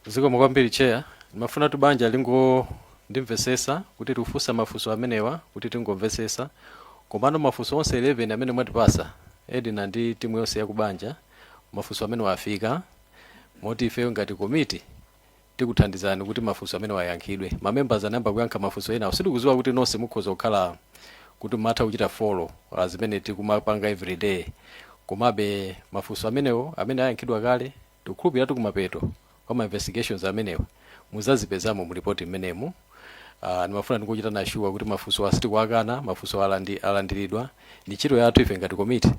Zikomo kwambiri cheya. Mafuna tu banja lingo ndimvesesa kuti tifunsa mafunso amenewa kuti tingomvesesa komano mafunso onse 11 amene mwatipasa Edna ndi timu yonse yakubanja mafunso amene wafika moti ifeyo ngati committee tikuthandizani kuti mafunso amene wayankhidwe. Ma members anamba kuyankha mafunso ena sitikuziwa kuti nonse mukhoza kukhala kuti matha kuchita follow azimene tikumapanga every day, komabe mafunso amenewo amene ayankhidwa kale tikukhulupirira kumapeto kwa ma investigations amenewa muzazipezamo mu report imenemu. Nimafuna ndikuchita na sure kuti mafunso asiti kuakana, mafunso alandiridwa ndi ntchito yathu ife ngati committee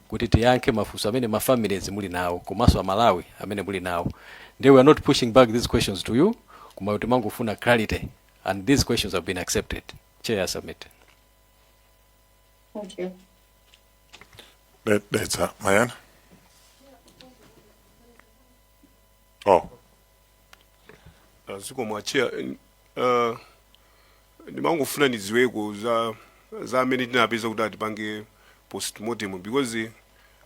kuti tiyankhe mafunso amene ma families muli nawo komanso a Malawi amene muli nawo. We are not pushing back these questions to you, koma kuti mangofuna clarity and these questions have been accepted. Chair, submit. Thank you. That's Mayan. Oh. Zikomo chair ndimangofuna ndidziweko za amene tinapeza kuti atipange postmortem because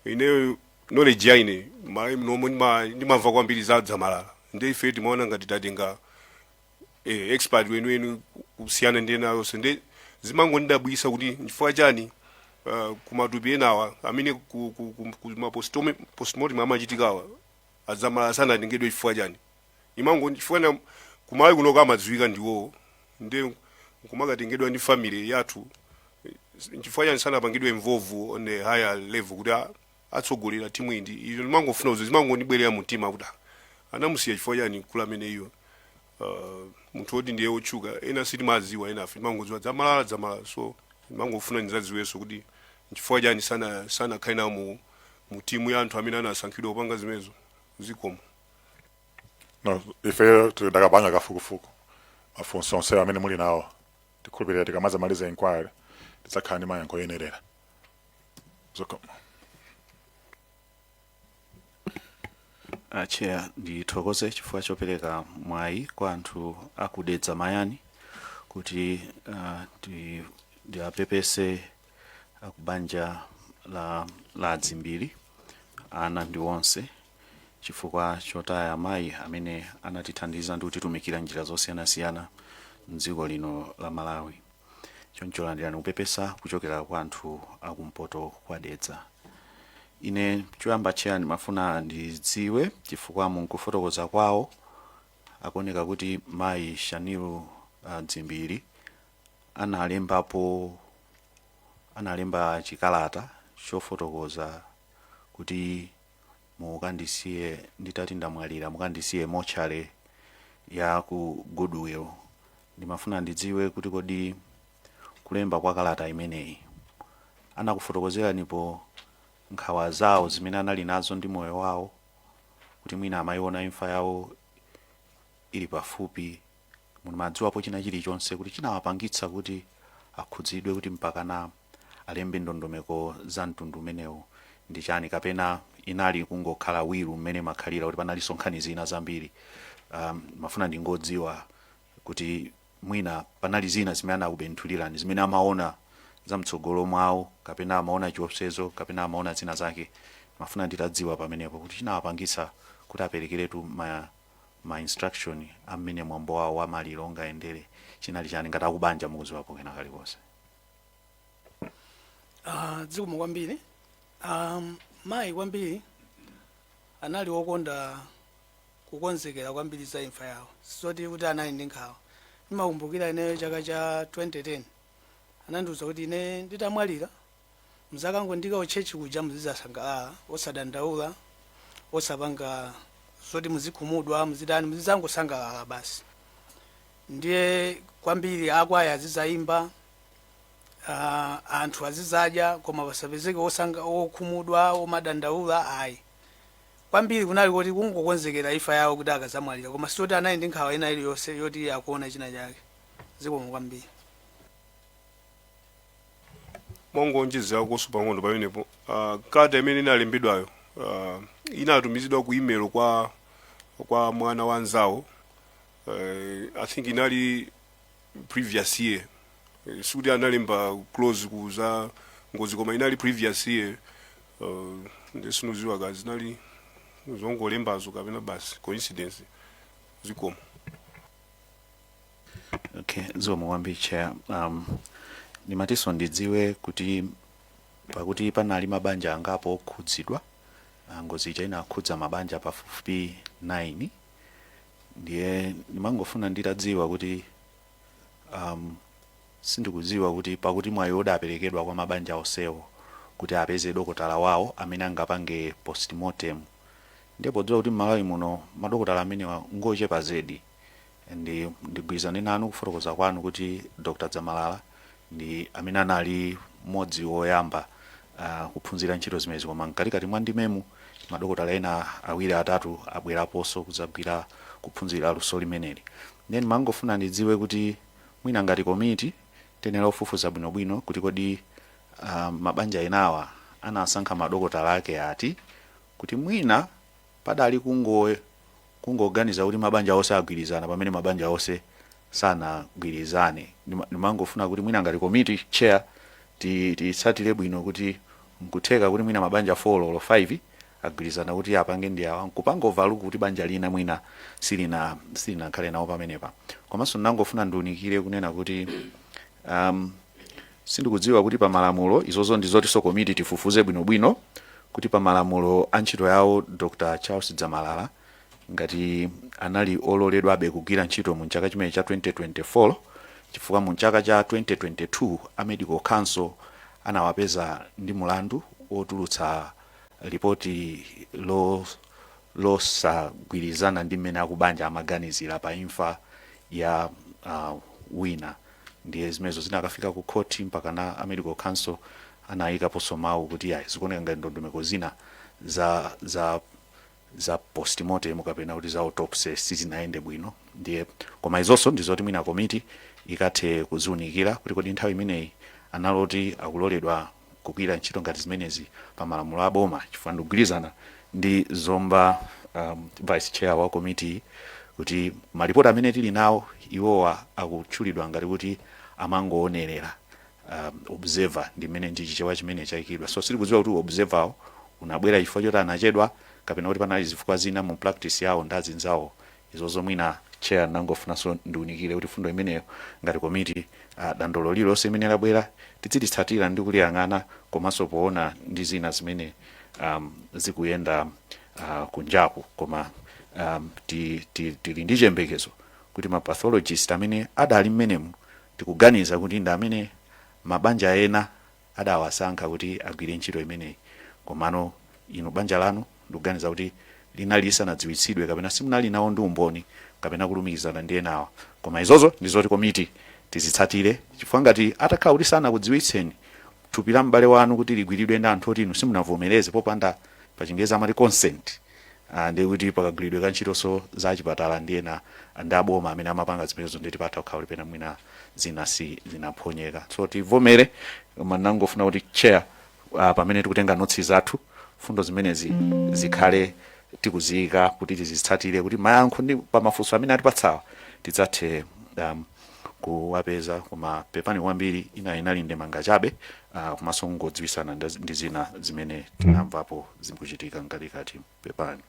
ineyo knowledge ya ine Malawi nomwe ndimamva kwambiri za Dzamala ndi ife timaona ngati tatenga expert wenu kusiyana ndi ena yonse ndi zimangondidabwisa kuti nchifukwa chani kumatupi enawa amene kuma postmortem amachitikawa Adzamala sanatengedwe chifukwa chani chifukwa kumalawi kuno kamadziwika ndiwo ndi kumakatengedwa ndi family yathu nchifukwa chani sanapangidwe involve on a higher level kuti atsogolera timu indi izo ndimangofuna uzo zimangondibwerera mtima kuti anamusiya chifukwa chani kula amene iyo munthu woti ndiye otchuka ena sitimadziwa ena afe ndimangodziwa Dzamala so ndimangofuna ndizadziwenso kuti nchifukwa chani sanakhale nawo mu timu ya anthu amene anasankhidwa kupanga zimenezo zikomo. No, ife tidakapanga kafukufuku mafunso onse amene muli nawo tikhulupirira tikamazamaliza inquiry tidzakhala ndi mayankho oyenerera. Zikomo. Chair, ndithokoze chifukwa chopereka mwayi kwa anthu akudedza mayani kuti ndiapepese akubanja la Dzimbiri ana ndi onse chifukwa chotaya amayi amene anatithandiza ndi kutitumikira njira zosiyanasiyana mdziko lino la Malawi. Choncho landirani kupepesa kuchokera kwa anthu akumpoto kwa dedza. Ine choyamba Chair ndimafuna ndidziwe chifukwa munkufotokoza kwawo akuoneka kuti mayi Shaniru Dzimbiri analemba chikalata chofotokoza kuti mukandisiye nditati ndamwalira mukandisiye mochale ya ku Goodwill. Ndimafuna ndidziwe kuti kodi kulemba kwa kalata imeneyi anakufotokozera nipo nkhawa zawo zimene anali nazo ndi moyo wawo kuti mwina amayiona imfa yawo ili pafupi mumadziwapo china chilichonse kuti chinawapangitsa kuti akhudzidwe kuti mpakana alembe ndondomeko za mtundu umenewu ndi chani kapena inali kungokhala wiru mmene makhalira kuti panali nkhani zina zambiri. Mafuna ndingodziwa kuti mwina panali zina zimene anakubenthulirani zimene amaona za mtsogolo mwawo kapena amaona chiopsezo kapena amaona zina zake. Mafuna nditadziwa pamenepo kuti chinawapangitsa kuti aperekeretu ma instruction amene mwambo wawo wa maliro ungaendere chinali chani ngati akubanja mukudziwapo kena kalikonse. Zikomo kwambiri. Mayi kwambiri anali wokonda kukonzekera kwambiri za imfa yawo soti kuti anali ndi nkhawa. Ndimakumbukira ine chaka cha 2010 anandiuza kuti ine nditamwalira mzakangondika uchechi kuja muzizasangalala osadandaula osapanga soti muzikhumudwa muzidani muzizangosangalala basi. Ndiye kwambiri akwaya azizayimba anthu azizadya koma pasapezeke okhumudwa omadandaula ayi. Kwambiri kunali kuti kungokonzekera imfa yawo kuti akazamwalira koma soti anali ndi nkhawa ina iliyonse yoti akuona china chake. Zikomo kwambiri. Mongonjezera koso pang'ono pamenepo kalata imene inalembedwayo inatumizidwa ku email kwa mwana wanzawo. I think inali previous year sudi analemba close kuza ngozi koma inali previous year ndesinuziwa kazi inali zongolembazo kapena basi coincidence. Zikomo. Okay, zikomo kwambiri Chair. Nimatiso ndidziwe kuti pakuti panali mabanja angapo okhudzidwa ngozi ija inakhudza mabanja pafupi 9 ndiye nimangofuna nditadziwa kuti sindikudziwa kuti pakuti mwayi odaperekedwa kwa mabanja onsewo kuti apeze dokotala wawo amene angapange postmortem ndipo dziwa kuti Malawi muno madokotala amene ngochepa zedi ndigwirizana nanu kufotokoza kwanu kuti Dr. Dzamala ndi amene anali modzi woyamba kuphunzira ntchito zimezi koma mkatikati mwa ndimemu madokotala ena awiri atatu abweraponso kudzagwira kuphunzira luso limeneli. Then mangofuna ndidziwe kuti mwina ngati komiti tenera ufufuza bwinobwino kuti kodi mabanja enawa anasankha madokotala ake ati kuti mwina padali kungoganiza kuti mabanja onse agwirizana pamene mabanja onse sanagwirizane. Ndimangofuna kuti mwina ngati committee chair titsatire bwino kuti nkutheka kuti mwina mabanja 4 or 5 agwirizana kuti apange ndi awa nkupanga overlook kuti banja lina mwina silina khale nawo pamenepa. Komanso ndangofuna ndiunikire kunena kuti sindikudziwa kuti pa malamulo izozo ndizotiso committee tifufuze bwinobwino kuti pa malamulo antchito yawo Dr. Charles Dzamalala ngati anali ololedwabe kugwira ntchito mu chaka chimene cha 2024 chifukwa mu chaka cha 2022 a medical council anawapeza ndi mulandu otulutsa ripoti losagwirizana ndi mmene akubanja amaganizira pa imfa ya wina. Ndiye zimenezo zinakafika ku court mpaka na a medical council anayikaponso mawu kuti ayi zikuoneka ngati ndondomeko zina za postmortem kapena kuti za autopsy sizinaende bwino. Ndiye koma izonso ndizoti mwina committee ikathe kuziunikira kuti kodi nthawi imeneyi analoti akuloledwa kugwira ntchito ngati zimenezi pa malamulo a boma chifukwa ndikugwirizana ndi zomba vice chair wa committee kuti malipoti amene tili nawo iwowa akutchulidwa ngati kuti amangoonerera observer ndi mmene ndi chichewa chimene chayikidwa. So sitikudziwa kuti observer unabwera chifukwa choti anachedwa kapena kuti panali zifukwa zina mu practice yawo ndi anzawo. Izozo mwina chair nangofunanso ndiunikire kuti fundo imeneyo ngati committee dandolo lilonse imene labwera tizilitsatira ndi kuliyang'ana komanso poona ndi zina zimene zikuyenda kunjaku. Koma tili ndi chiyembekezo kuti ma pathologist amene adali mmenemu tikuganiza kuti ndi amene mabanja ena adawasankha kuti agwire ntchito imeneyi. Komano ino banja lanu ndikuganiza kuti linali lisanadziwitsidwe kapena simunali nawo ndi umboni kapena kulumikizana ndi enawa. Koma izozo ndizoti committee tizitsatire chifukwa ngati atakhala kuti sanakudziwitseni thupi la m'bale wanu kuti ligwiridwe ndi anthu oti inu simunavomereze popanda pa Chingereza amati consent. Ndi kuti pakagwiridwe ka ntchitonso za chipatala ndi ena ndi aboma amene amapanga zimenezo ndi tipatha kukhala kuti pena mwina zina zinaphonyeka. So tivomere manangofuna kuti chair pamene tikutenga notsi zathu fundo zimenezi zikhale tikuziyika kuti tizitsatire kuti mayankho ndi pamafunso amene atipatsawa tidzathe kuwapeza. Koma pepani kwambiri inali ndemanga chabe komanso ngodziwisana ndi zina zimene tinamvapo zikuchitika mkatikati pepani.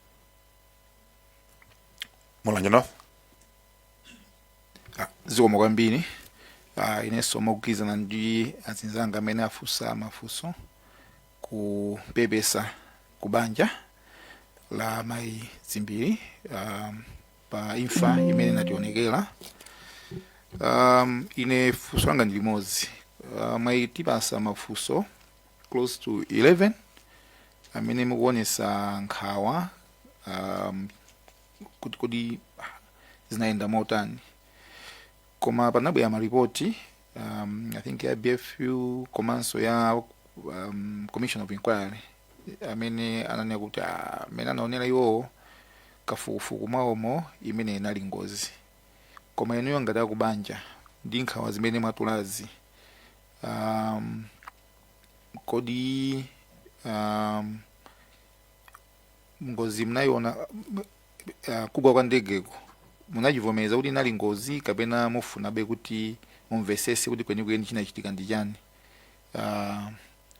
Mulanje North. Zikomo kwambiri. Inenso mogwirizana ndi azinzanga amene afunsa mafunso kupepesa kubanja la mayi Dzimbiri pa imfa imene inationekera. Ine funso langa ndi limodzi. Mwatipasa mafunso close to 11 amene mukuonesa nkhawa kuti zinaenda motani. Koma panabwera maripoti I think ya Nephew komanso ya Commission of Inquiry amene ananena kuti amene anaonera iwo kafukufuku mwawomo imene inali ngozi. Koma inuyo ngati akubanja ndi nkhawa zimene mwatulazi kodi ngozi mnayiona kugwa kwa ndegeko munachivomereza kuti inali ngozi kapena mufunabe kuti mumvesese kuti kwenikweni chinachitika ndi chani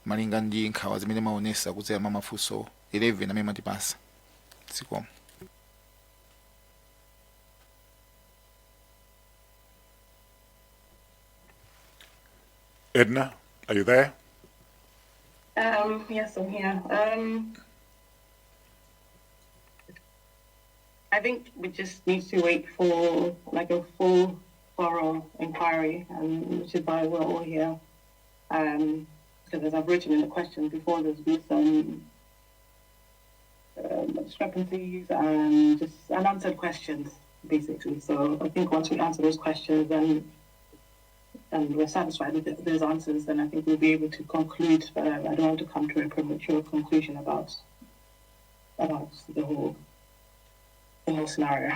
malinga ndi nkhawa zimene maonesa kudzera mafunso 11 amene mwatipasa. Zikomo. Edna, are you there? Yes, I'm here. I think we just need to wait for like a full, thorough inquiry, which is why we're all here. Because as I've written in the questions before, there's been some discrepancies and just unanswered questions, basically. So I think once we answer those questions and we're satisfied with those answers, then I think we'll be able to conclude. But I don't want to come to a premature conclusion about the whole scenario.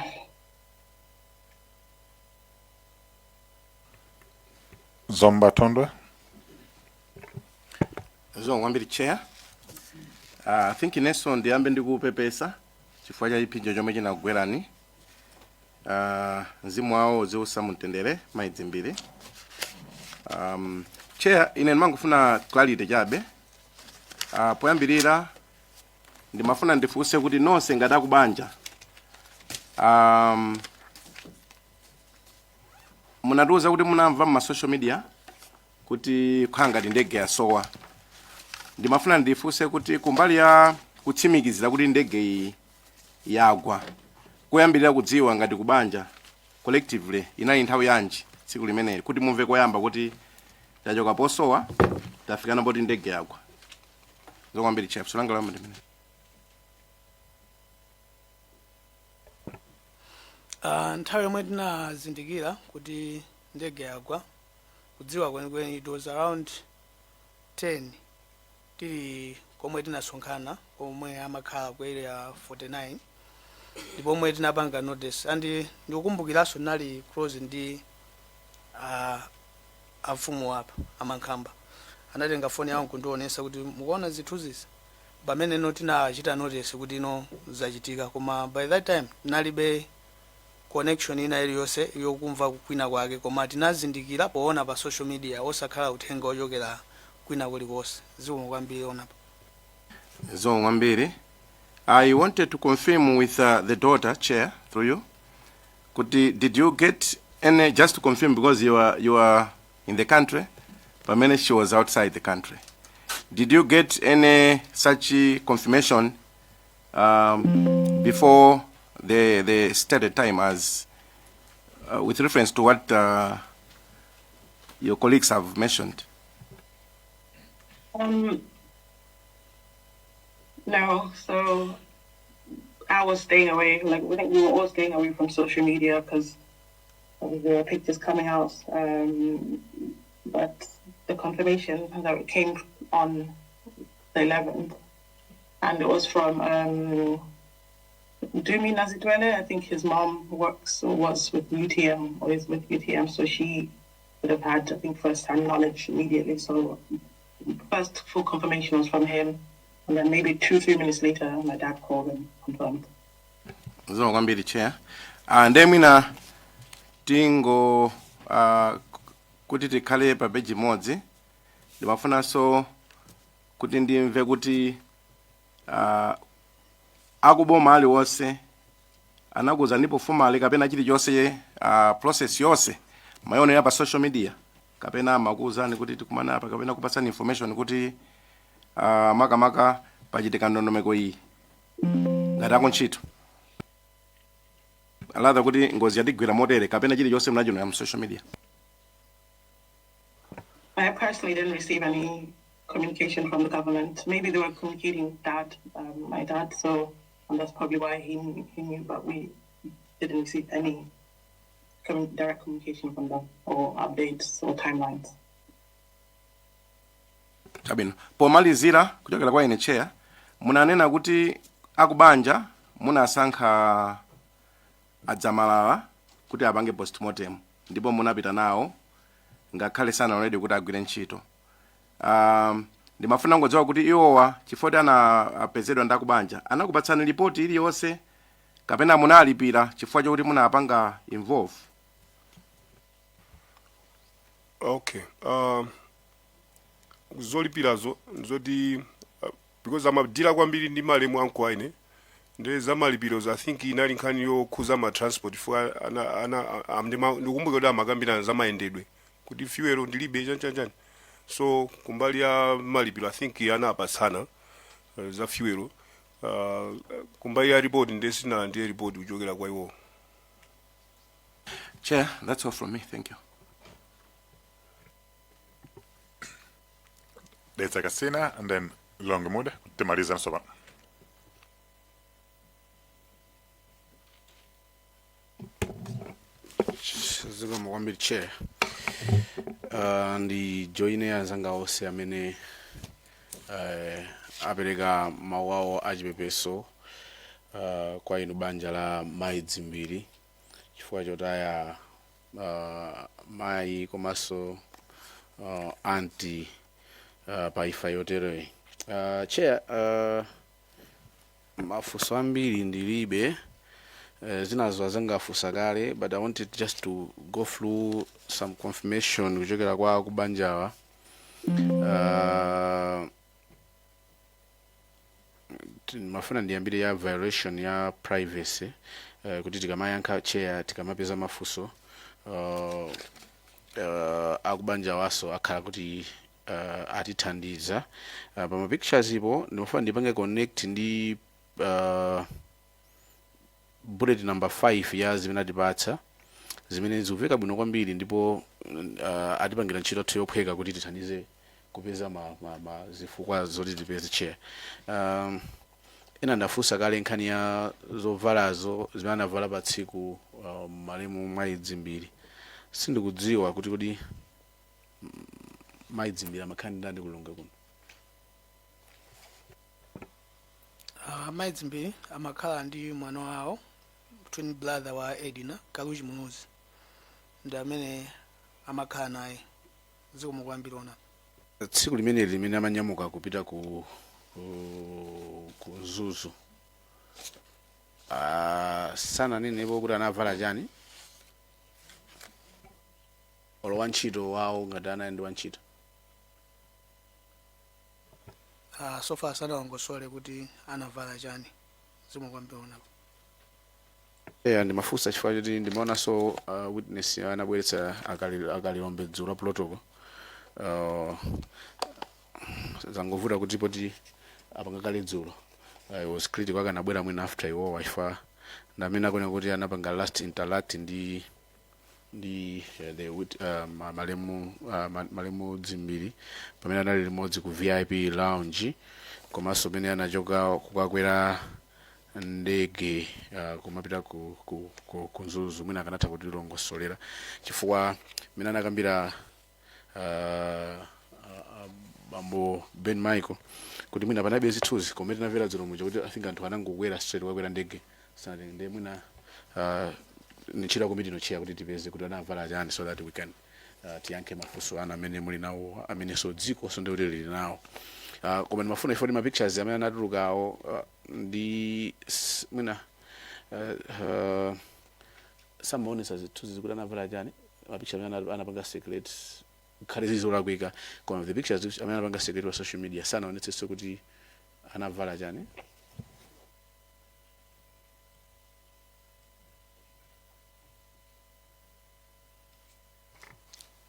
Zomba Tondwe. Zomba Wambiri Chair. I think inenso ndiyambe ndikupepesa chifukwa cha ipinjo chomwe chinagwerani mzimu wawo ziusa mumtendere mayi Dzimbiri. Chair, ine ndimangofuna clarity chabe. Poyambirira ndimafuna ndifunse kuti nonse ngati akubanja munatiuza kuti munamva mu social media kuti khanga ndege yasowa. Ndimafuna ndifunse kuti kumbali ya kutsimikizira kuti ndege iyi yagwa kuyambirira kudziwa ngati kubanja collectively inali nthawi yanji tsiku limeneli kuti mumve koyamba kuti tachoka posowa tafikana poti ndege yagwa. Zokwambiri chef sulanga lamba ndimene. Nthawi yomwe tinazindikira kuti ndege yagwa kudziwa kwenikweni it was around 10 tili komwe tinasonkhana komwe amakhala ku area 49 ndipo omwe tinapanga notice and ndikukumbukiranso nali close ndi afumu apa Mankhamba anatenga foni yangu kundionesa kuti mukuona zinthu zizi pamene no tinachita notice kuti no zachitika koma by that time nalibe connection ina iliyonse yokumva kwina kwake koma tinazindikira poona pa social media osakhala uthenga ochokera kwina kulikonse. Zikomo kwambiri onapo. Zikomo kwambiri. I wanted to confirm with the daughter, Chair, through you. Did you get any, just to confirm because you are in the country, but many she was outside the country. Did you get any such confirmation before the stated time as with reference to what your colleagues have mentioned? No, so I was staying away. Like we were all staying away from social media because there were pictures coming out. But the confirmation that it came on the 11th, and it was from Dumi Nazitwele. I think his mom was with UTM or is with UTM, so she would have had, I think, first-hand knowledge immediately. So first full confirmation was from him. And then maybe 2-3 minutes later, my dad called and confirmed. Zikomo kwambiri Chair. Ndemina tingo kuti tikhale pa page imodzi. Ndimafunanso kuti ndimve kuti akuboma aliwonse anakuza ndipo formally kapena chilichonse process yonse maionera pa social media kapena makuuzani kuti tikumana apa kapena kupatsani information kuti makamaka pachitika ndondomeko iyi ngati akuntchito alatha kuti ngozi yatigwira motere kapena chilichonse mnachino ya social media. I personally didn't receive any communication from the government. Maybe they were communicating my dad, so and that's probably why he knew, but we didn't receive any direct communication from them or updates or timelines. Chabino. Pomalizira kuchokera kwa ine Chair, munanena kuti akubanja munasankha adzamalawa kuti apange postmortem ndipo munapita nawo ngakhale sana already kuti agwire ntchito. Ndimafuna ngodziwa kuti iwowa chifukwa anapezedwa ndi akubanja anakupatsani ripoti iliyonse kapena munalipira chifukwa chokuti munapanga involve. Okay. Zolipirazo nzoti because amadira kwambiri ndi malemu anko aine nde zamalipiro I think inali nkhani yokhuza ma transport for ndikumbuka kuti amakambirana zamayendedwe kuti fuel ndilibe chanchani. So kumbali ya malipiro I think anapatsana za fuel kumbali ya report ndesina ndiye report kuchokera kwa iwo. Chair, that's all from me. Thank you. Let's take a scene and then long mood to Marisa Soba. Zikomo kwambiri Chair. Ndi joine azanga ose amene apereka mawu awo achipepeso kwa inu banja la mayi Dzimbiri chifukwa chotaya mayi komanso anti pa imfa yoteroyi. Chair, mafunso ambiri ndilibe zinazo azangafusa kale, but I wanted just to go through some confirmation kuchokera kwa kubanjawa. Mafuna ndiyambire ya violation ya privacy, kuti tikamayankha chair tikamapeza mafuso akubanja waso akhala kuti atithandiza. Pama pictures ipo ndimafuna ndipange connect ndi bullet number 5 ya zimene atipatsa, zimene zikuveka bwino kwambiri, ndipo atipangira ntchito yophweka kuti tithandize kupeza zifukwa zoti tipeze chair. Ena ndafunsa kale nkhani ya zovalazo zimene anavala pa tsiku malemu Maidzimbiri. Sindikudziwa kuti kodi Maidzimbiri amakhani ndani kulonga kuno. Maidzimbiri amakhala ndi mwana wawo, twin brother wa Edna Muluzi, ndi amene amakhala naye. Zikomo kwambiri ona. Tsiku limene amanyamuka kupita ku Zuzu, sana nenepo kuti anavala chani olo wantchito wawo ngati anayendi wantchito. So far sanalongosole kuti anavala chani. Zikomo kwambiri ona. Ndimafunsa chifukwa choti ndimaona so witness anabweretsa akalilombe dzulo protocol. Zangovuta kuti poti apangakale dzulo. I was critical akanabwera mwina after iwo waifa ndamene akona kuti anapanga last interact ndi Malemu Dzimbiri pamene anali limodzi ku VIP lounge, komanso pamene anachoka kukakwera ndege kumapita ku Zuzu. Mwina akanatha kuti longosolera chifukwa mene anakambira bambo Ben Michael kuti mwina panabe zithuzi komwe tinamvera dzulo muja kuti I think anthu anangokwera straight kwakwera ndege sanatende mwina nichira komiti nochiya kuti tipeze kuti anavala chani so that we can tiyankhe mafunso ana amene muli nawo amene so dziko so ndi kuti lili nawo. Koma ndimafuna ifoti ma pictures amene anatulukawo ndi mwina samaonesa zithuzi kuti anavala chani. Ma picture amene anapanga secret khale zizolakwika, koma the pictures amene anapanga secret wa social media sanaonetsenso kuti anavala chani.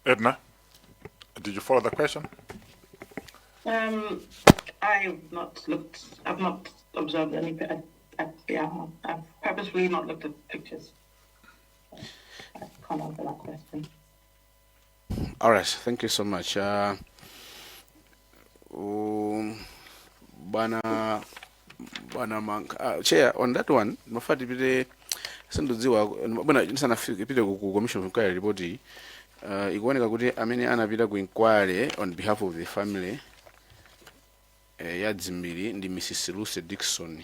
Edna, did you follow the question? I've not observed any. I've purposefully not looked at pictures. I can't answer that question. All right, thank you so much. Chair, on that one, mafati pite sindudziwa bwana nisana pite ku commission of inquiry report ikuoneka kuti amene anapita ku inquiry on behalf of the family ya Dzimbiri ndi Mrs. Lucy Dixon.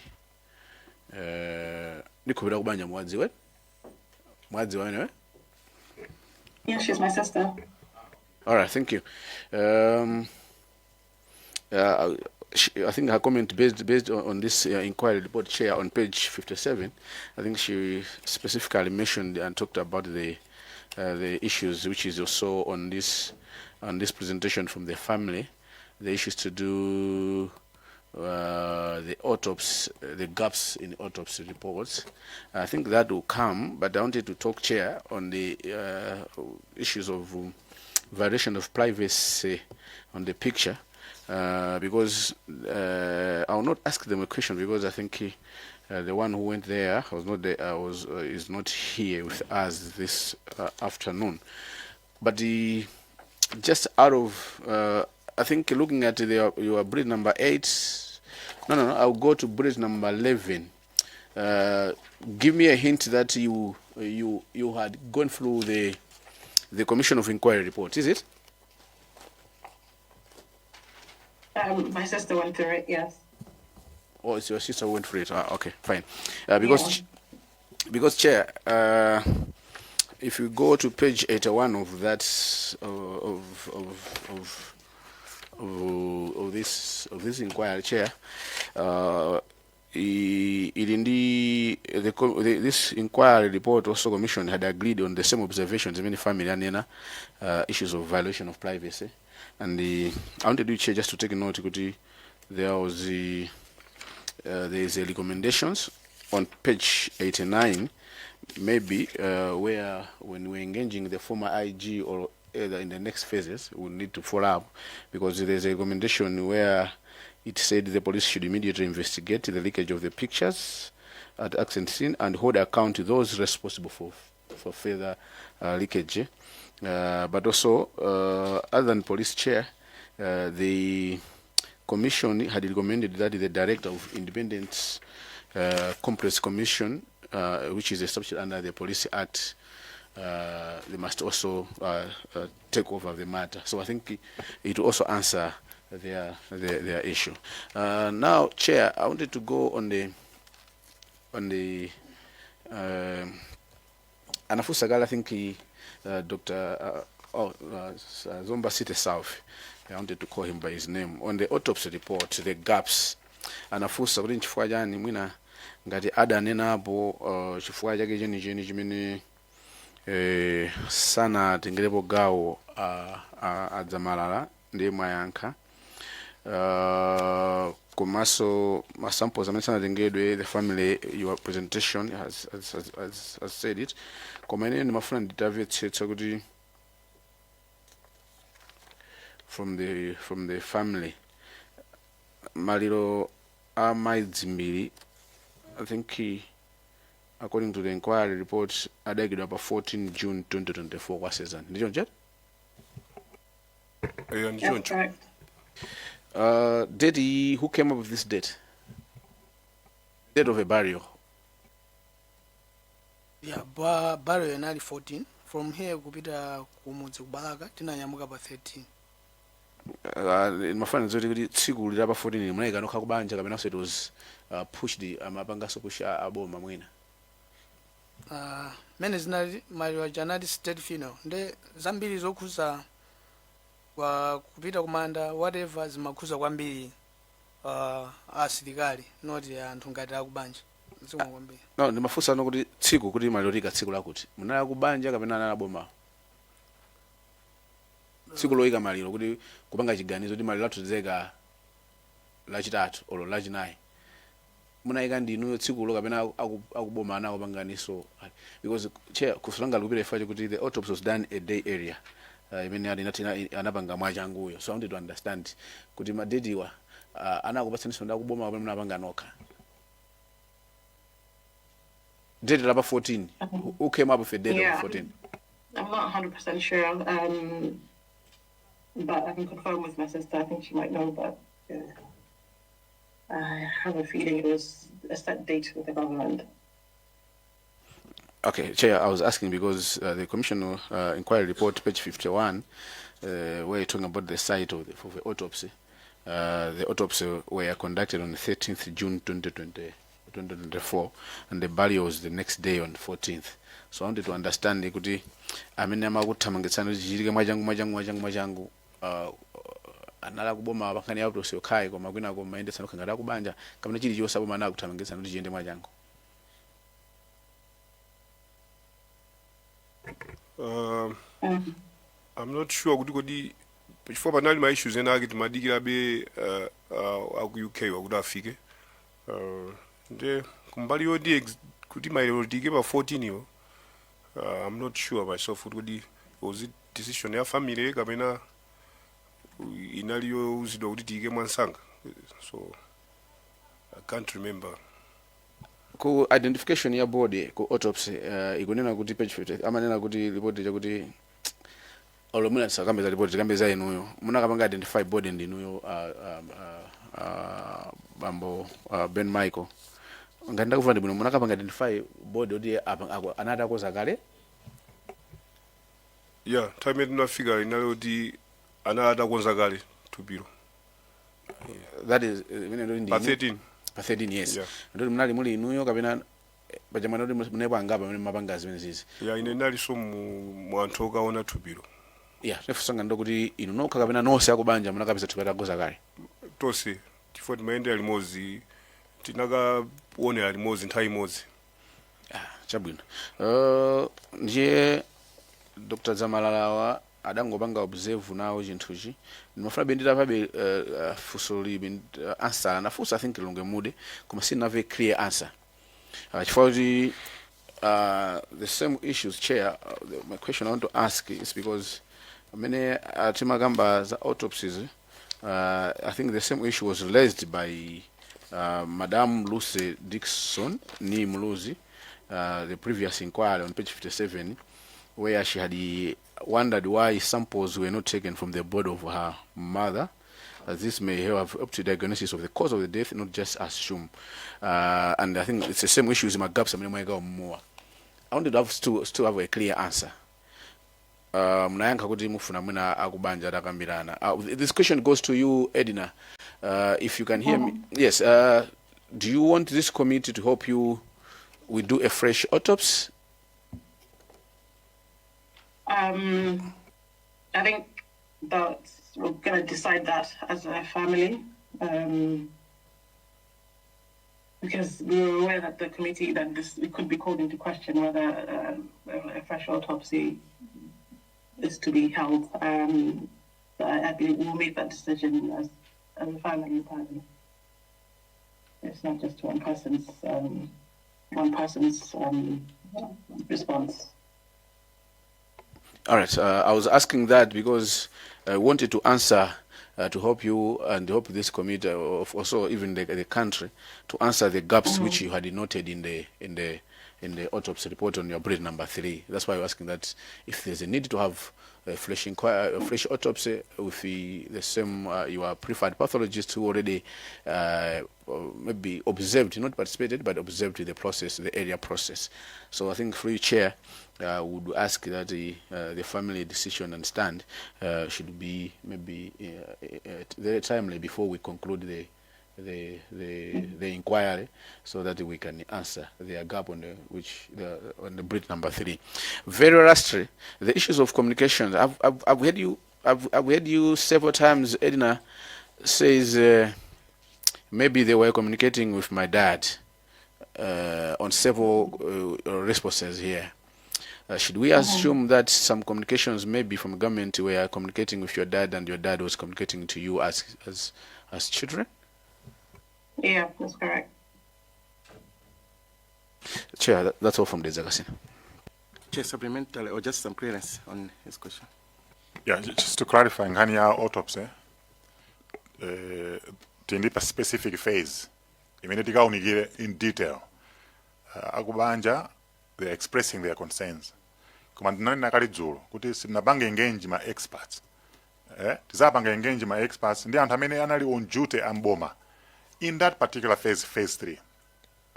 Ndikupita ku Banja mwadziwa anyway. Yeah, she's my sister. All right, thank you. I think her comment based on this inquiry report, Chair, on page 57, I think she specifically mentioned and talked about the issues which is also on this presentation from the family, the issues to do the autopsy, the gaps in autopsy reports. I think that will come, but I wanted to talk, Chair, on the issues of violation of privacy on the picture, because I will not ask them a question because I think the one who went there was not there, is not here with us this afternoon. But just out of I think looking at your bullet number 8, no, I'll go to bullet number 11. Give me a hint that you had gone through the Commission of Inquiry report, is it? My sister went through it, yes. Oh, it's your sister who went through it. Okay, fine. Because Chair, if you go to page 81 of that of this inquiry, Chair, this inquiry report also commission had agreed on the same observations, many family and issues of violation of privacy. And I wanted to Chair just to take a note, there was there is a recommendations on page 89, maybe where when we're engaging the former IG or either in the next phases, we'll need to follow up, because there's a recommendation where it said the police should immediately investigate the leakage of the pictures at accident scene and hold account to those responsible for further leakage. But also, other than police chair, the commission had recommended that the director of Independent Complex Commission, which is established under the Police Act, they must also take over the matter. So I think it will also answer their issue. Now, Chair, I wanted to go on the Anafusagal, I think Dr. Zomba City South, I wanted to call him by his name, on the autopsy report, the gaps. Anafusa kuti chifukwa chani mwina ngati adanena apo chifukwa chake chenicheni chimene sana tengerepo gawo adzamalala ndiye mwayankha. Komaso masamples amene sanatengedwe, the family, your presentation has said it. Koma ine ndimafuna nditamvetsetsa kuti from the family, maliro a Dzimbiri, I think according to the inquiry report, adagidwa pa 14 June 2024 kwa Cezanne. Ndicho nje? That's correct. Date, who came up with this date? Date of a burial. Yeah, burial inali 14. From here kupita kumudzi kubalaka tinanyamuka pa 13. Mafana zoti kuti tsiku lila pa 14 mnaika nokha kubanja kapena it was pushed amapangaso push aboma mwina. Mene zinali maliro janati state funeral. Nde zambiri zokhuza kwa kupita kumanda whatever zimakhuza kwambiri asilikali not anthu ngati akubanja. Zimwe kwambiri. No, ndimafunsa no kuti tsiku kuti maliro tsiku lakuti munali kubanja kapena anali aboma. Tsiku loika maliro kuti kupanga chiganizo kuti maliro atuzeka lachitatu olo lachinayi. Munaika ndinuyo tsiku lo kapena akuboma ana kupanganiso, because chair kusulanga kupita ifaje kuti the autopsy was done a day area. Imene anapanga mwachanguyo. So I wanted to understand kuti madediwa anakupatsanisa ndakuboma kapena munapanga nokha. Date number 14. Who came up with a date of 14? I'm not 100% sure, but I can confirm with my sister. I think she might know, but I have a feeling it was a set date with the government. Okay, Chair, I was asking because the Commission inquiry report, page 51, where you're talking about the site of the autopsy. The autopsy were conducted on the 13th June 2024, and the burial was the next day on the 14th. So I wanted to understand kuti amene amakuthamangitsana chichitike mwachangu anala kuboma apankani autopsy okhayi koma kwina kumayendetsano khangati akubanja kapena chili chonse aboma anakuthamangitsana kuti chiyende mwachangu. I'm not sure kuti chifukwa panali ma issues ena akiti madikirabe aku UK wakuti afike nde kumbali yodi kuti maliro dike pa 14 yo. I'm not sure myself kuti was it decision ya family kapena inaliyo uzidwa kuti dike mwansanga, so I can't remember. Ku identification ya body ku autopsy ikunena kuti page 50 amanena kuti report ya kuti olomuna sakambeza report kambeza inuyo munakapanga identify body ndinuyo bambo Ben Michael nganda kuvanda bino munakapanga identify body odi anata koza kale. Yeah, time it na figure inalo di anata koza kale tubiro. That is pa 13. Pa 13 yes. Yeah. Ndo mnali muli inuyo kapena pajamana ndo munepa ngapa mune mapanga zimene zizi. Yeah, inenali so mu anthu okaona tubiro. Yeah, nefusanga ndo kuti inu nokha kapena nonse akubanja munakapeza tupata koza kale. Tose chifukwa timayenda limozi tinakaonera limodzi nthawi imodzi. Chabwino. Ndiye Dr. Zamalalawa adangopanga observe nawo chinthuchi. Ndimafuna bendita pabe funso libe answer na funso I think longe mude koma sinave clear answer. For the same issues, Chair, my question I want to ask is because many Timagamba autopsies, I think the same issue was raised by Madam Lucy Dixon, Ni Muluzi, the previous inquiry on page 57, where she had wondered why samples were not taken from the body of her mother. This may have up to diagnosis of the cause of the death, not just assume. And I think it's the same issues in my gaps. I wanted to have still have a clear answer. This question goes to you, Edna. If you can hear me. Yes. Do you want this committee to help you we do a fresh autopsy? I think that we're going to decide that as a family, because we were aware that the committee, that it could be called into question whether a fresh autopsy is to be held. I believe we'll make that decision as a family party. It's not just one person's response. All right. I was asking that because I wanted to answer to help you and help this committee, also even the country, to answer the gaps which you had noted in the autopsy report on your bullet number 3. That's why I'm asking that if there's a need to have a fresh autopsy with the same your preferred pathologist who already maybe observed, not participated, but observed the process, the area process. So I think through you, Chair, would ask that the family decision and stand should be maybe very timely before we conclude the inquiry, so that we can answer the gap on the brief number 3. Very lastly, the issues of communication. I've heard you several times. Edna says maybe they were communicating with my dad on several responses here. Should we assume that some communications maybe from government were communicating with your dad and your dad was communicating to you as children? Yeah, that's correct. Chair, that's all from the Zagasin. Chair, supplementary or just some clearance on his question? Yeah, just to clarify, ngani ya autopsy, tindipa specific phase. Imenetika unigire in detail. Akubanja, they're expressing their concerns. Kumandinani nakali dzulu, kuti sinabanga engage ma experts. Tizabanga engage ma experts, ndi anthu amene anali on duty amboma. In that particular phase 3.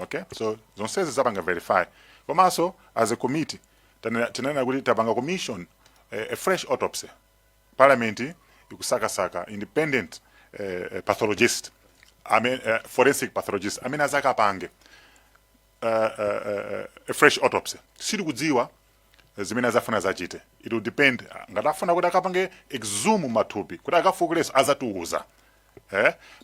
Okay? So, zonsezi zabanga verify. Komaso, as a committee, tinena kuti tabanga commission a fresh autopsy. Parliamentary, ikusaka independent pathologist, forensic pathologist, azaka pange a fresh autopsy. Siri kudziwa zimene azafuna zachite. It will depend. Ngatafuna kuti akapange exhume matupi, kuti akafukuleso azatiuza.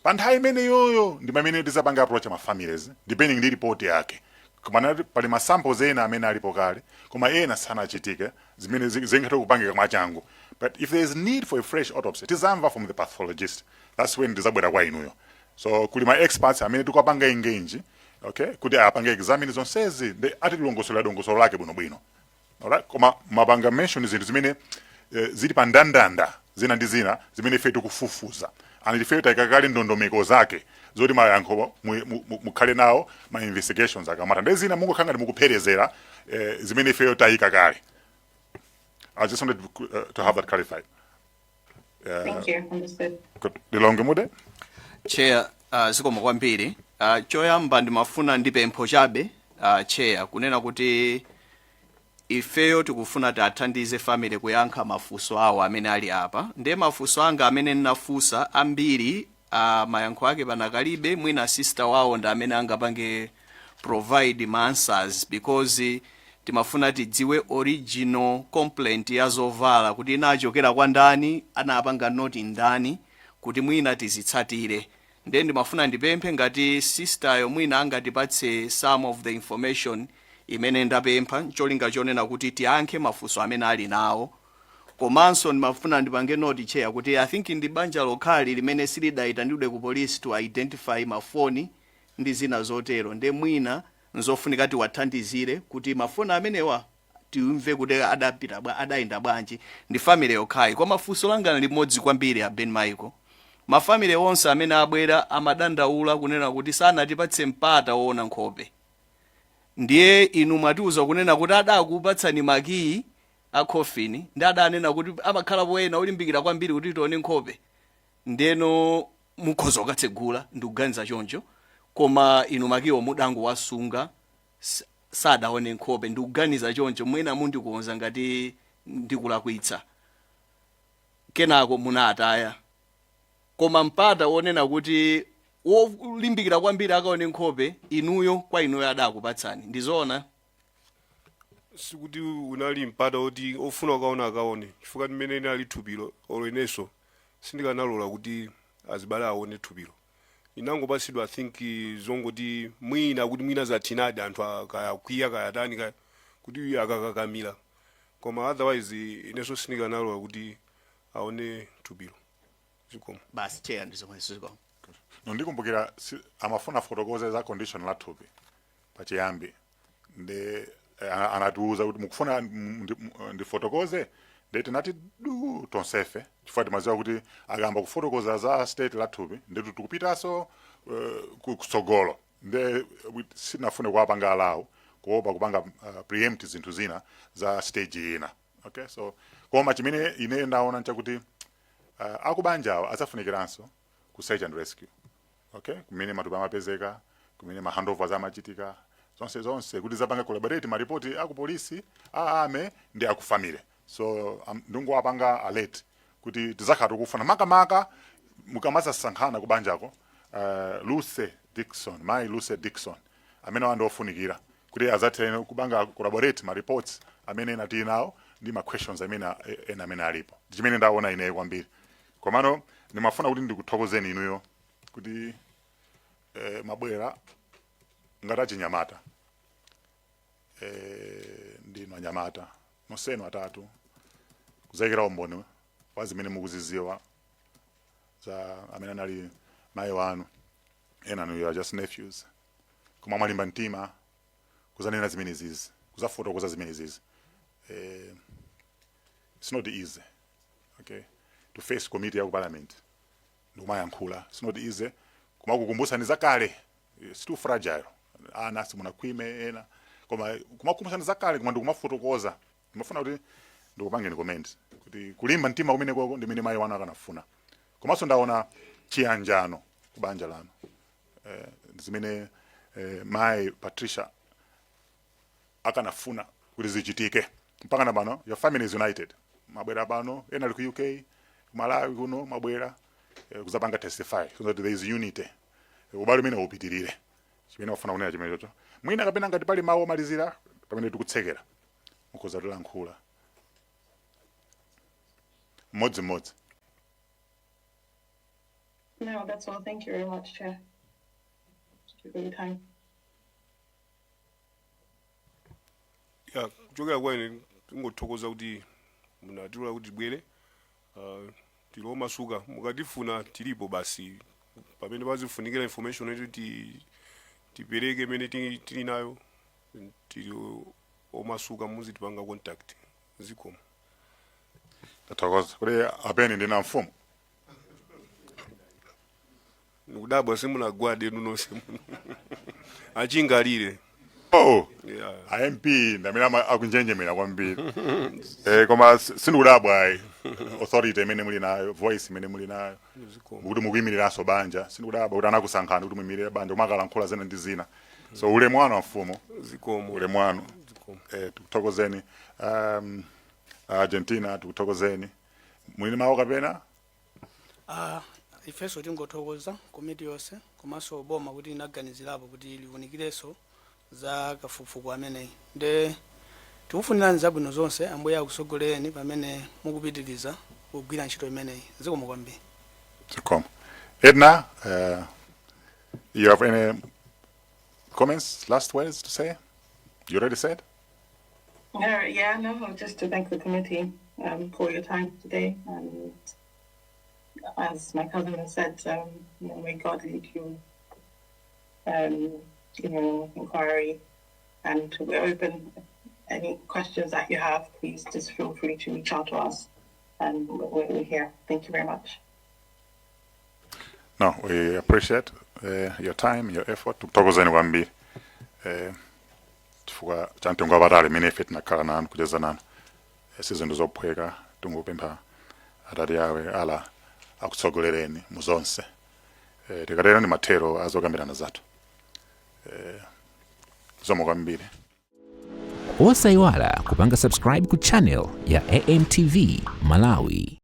Panthawi imene yoyo ndi pamene tizapanga approach ma families depending ndi report yake. Koma pali ma samples ena amene alipo kale, koma ena sanachitike zimene zingathe kupangika mwachangu. But if there is need for a fresh autopsy, tizamva from the pathologist. That's when tizabwera kwa inuyo. So kuli ma experts amene tukapanga engage, okay, kuti apanga examine zonsezi ati longosolo dongosolo lake bwino. Alright, koma mabanga mention zinthu zimene zili pa ndandanda zina ndi zina zimene ife tikufufuza. And ife taikakali ndondomeko zake zoti mayankho mukhale nawo ma investigations akamata ndi zina mungokhanga ndi mukupherezera zimene ife taikakali. I just wanted to have that clarified. Thank you. Understood. Good. Dilonge mude? Chair, zikomo kwambiri. Choyamba ndimafuna ndipempho chabe, Chair, kunena kuti ifeyo tikufuna tathandize family kuyankha mafunso awo amene ali apa. Ndiye mafunso anga amene nnafunsa ambiri mayankho ake panakalibe, mwina sister wawo ndi amene angapange provide ma answers, because timafuna tidziwe original complaint ya zovala kuti inachokera kwa ndani, anapanga noti ndani, kuti mwina tizitsatire. Ndiye ndimafuna ndipemphe ngati sister yomwina angatipatse some of the information imene ndapempha ncholinga chonena kuti tiyankhe mafunso amene ali nawo. Komanso ndimafuna ndipange note chair kuti I think ndi banja lokhali limene silidayitanidwe ku police to identify mafoni ndi zina zotero. Ndiye mwina nzofunika tiwathandizire kuti mafoni amenewa timve kuti adayenda bwanji ndi family yokhayi. Kwa mafunso langa limodzi kwambiri a Ben Michael. Mafamily onse amene abwera amadandaula kunena kuti sanatipatse mpata woona nkhope. Ndiye inu mwatiuza kunena kuti adakupatsani makiyi a coffin ndi adanena kuti amakhala poena olimbikira kwambiri kuti tione nkhope. Ndeno mukhoza kukatsegula ndikuganiza choncho, koma inu makiwo mudango wasunga sadaone nkhope ndikuganiza choncho mwina mundikuonza ngati ndikulakwitsa. Kenako munataya. Koma mpata wonena kuti wolimbikira kwambiri akaone nkhope inuyo kwa inuyo adakupatsani. Ndizoona? Sikuti unali mpata oti ofuna ukaona akaone. Chifukwa mmene ali thupilo olweneso sindikanalola kuti azibale aone thupilo. Inangopasidwa I think zongoti mwina kuti mwina zathinadi anthu akayakwiya kayatani kuti akakakamira. Koma otherwise ineso sindikanalola kuti aone thupilo. Zikomo. Basi chair ndizomwe zikomo. Ndikumbukira amafuna fotokoze za condition la thupi pachiyambi. Ndi anatiuza kuti mukufuna ndifotokoze ndeti nati du tonsefe chifukwa timaziwa kuti akamba kufotokoza za state la thupi ndetu tikupitaso kusogolo. Nde sinafune kuwapanga alawo kuopa kupanga preempt zinthu zina za stage ina. Okay, so koma chimene ine ndaona nchakuti akubanjawa asafunikiranso ku search and rescue. Okay, kumene matupi amapezeka, kumene ma handovers amachitika, zonse kuti zapanga collaborate ma report aku polisi ame ndi aku family. So ndungu apanga alert kuti tizakhala kufuna maka mukamasa sankhana kubanjako Luce Dixon, my Luce Dixon amene wandofunikira kuti azathe kubanga collaborate ma reports amene nati nawo ndi ma questions amene alipo. Chimene ndaona ine kwambiri. Komano nimafuna kuti ndikuthokozeni inuyo kuti mabwera ngati achinyamata ndi manyamata nosenu atatu kuzayikira umboni wa zimene mukuziziwa za amene anali mayi wanu ena nuyo just nephews koma mwalimba mtima kuzanena zimene zizi kuzafotokoza zimene zizi. It's not easy, okay, to face committee ya parliament ndomayankhula. It's not easy kumakukumbusa ni zakale. It's too fragile. Ana simuna kwime ena koma kumakukumbusa ni zakale koma ndikumafotokoza ndimafuna kuti ndikupangeni comment kuti kulimba mtima kumene kwako ndimene mayi wanu akanafuna. Komanso ndaona chiyanjano kubanja lanu zimene mayi Patricia akanafuna kuti zichitike mpaka na bano your family is united. Mabwera bano ena ali ku UK Malawi kuno mabwera kuzapanga testify so that there is unity. Ubali mene upitirire chimene ufuna kunena chimene chocho mwina kapena ngati pali mawu omalizira pamene tikutsekera mukoza tulankhula mmodzi. No, that's all. Thank you very much, Chair. For your time. Yeah, kuchokera kwene ngothokoza kuti munatula kuti bwere tilo masuka mukatifuna tilipo basi pamene pazifunikira information yetu tipereke mene tili nayo tili omasuka muzitipanga contact. Zikomo. Tathokoza kuti apeni ndina mfumu nikudabwa simunagwade nonse achingalire. Oh, yeah. IMP ndamina akunjenjemera kwambiri. Koma sindikudabwa authority imene muli nayo, voice imene muli nayo. Kuti mukuyimiriranso banja. Sindikudabwa kuti anakusankhani kuti muyimirire banja kumakalankhula zena ndi zina. So ule mwana wa mfumu. Zikomo. Ule mwana. Tukuthokozeni. Argentina tukuthokozeni. Muli mawu kapena? Ifeso tingothokoza komiti yonse komanso boma kuti inaganizirapo kuti liwunikireso za kafukufuku ameneyi. Nde tikufunirani zabwino zonse ambuye akusogolereni pamene mukupitiriza kugwira ntchito imeneyi. Zikomo kwambiri. Zikomo. Edna You have any comments, last words to say? You already said? Just to thank the committee for your time today. And as my cousin has said, may God lead you, inquiry. And we're open. Any questions that you have, please just feel free to reach out to us. And we're here. Thank you very much. No, we appreciate your time, your effort. Tukutokozeni kwambiri. Chifukwa chantengo abatali mine ife tinakhala nanu kucheza nanu. Sizinto zophweka tungupempha atati yawe ala akutsogolereni muzonse. Tikatera ndi mathero azokambirana zathu. Zomwe kwambiri. Osayiwala kupanga subscribe ku channel ya AMTV Malawi.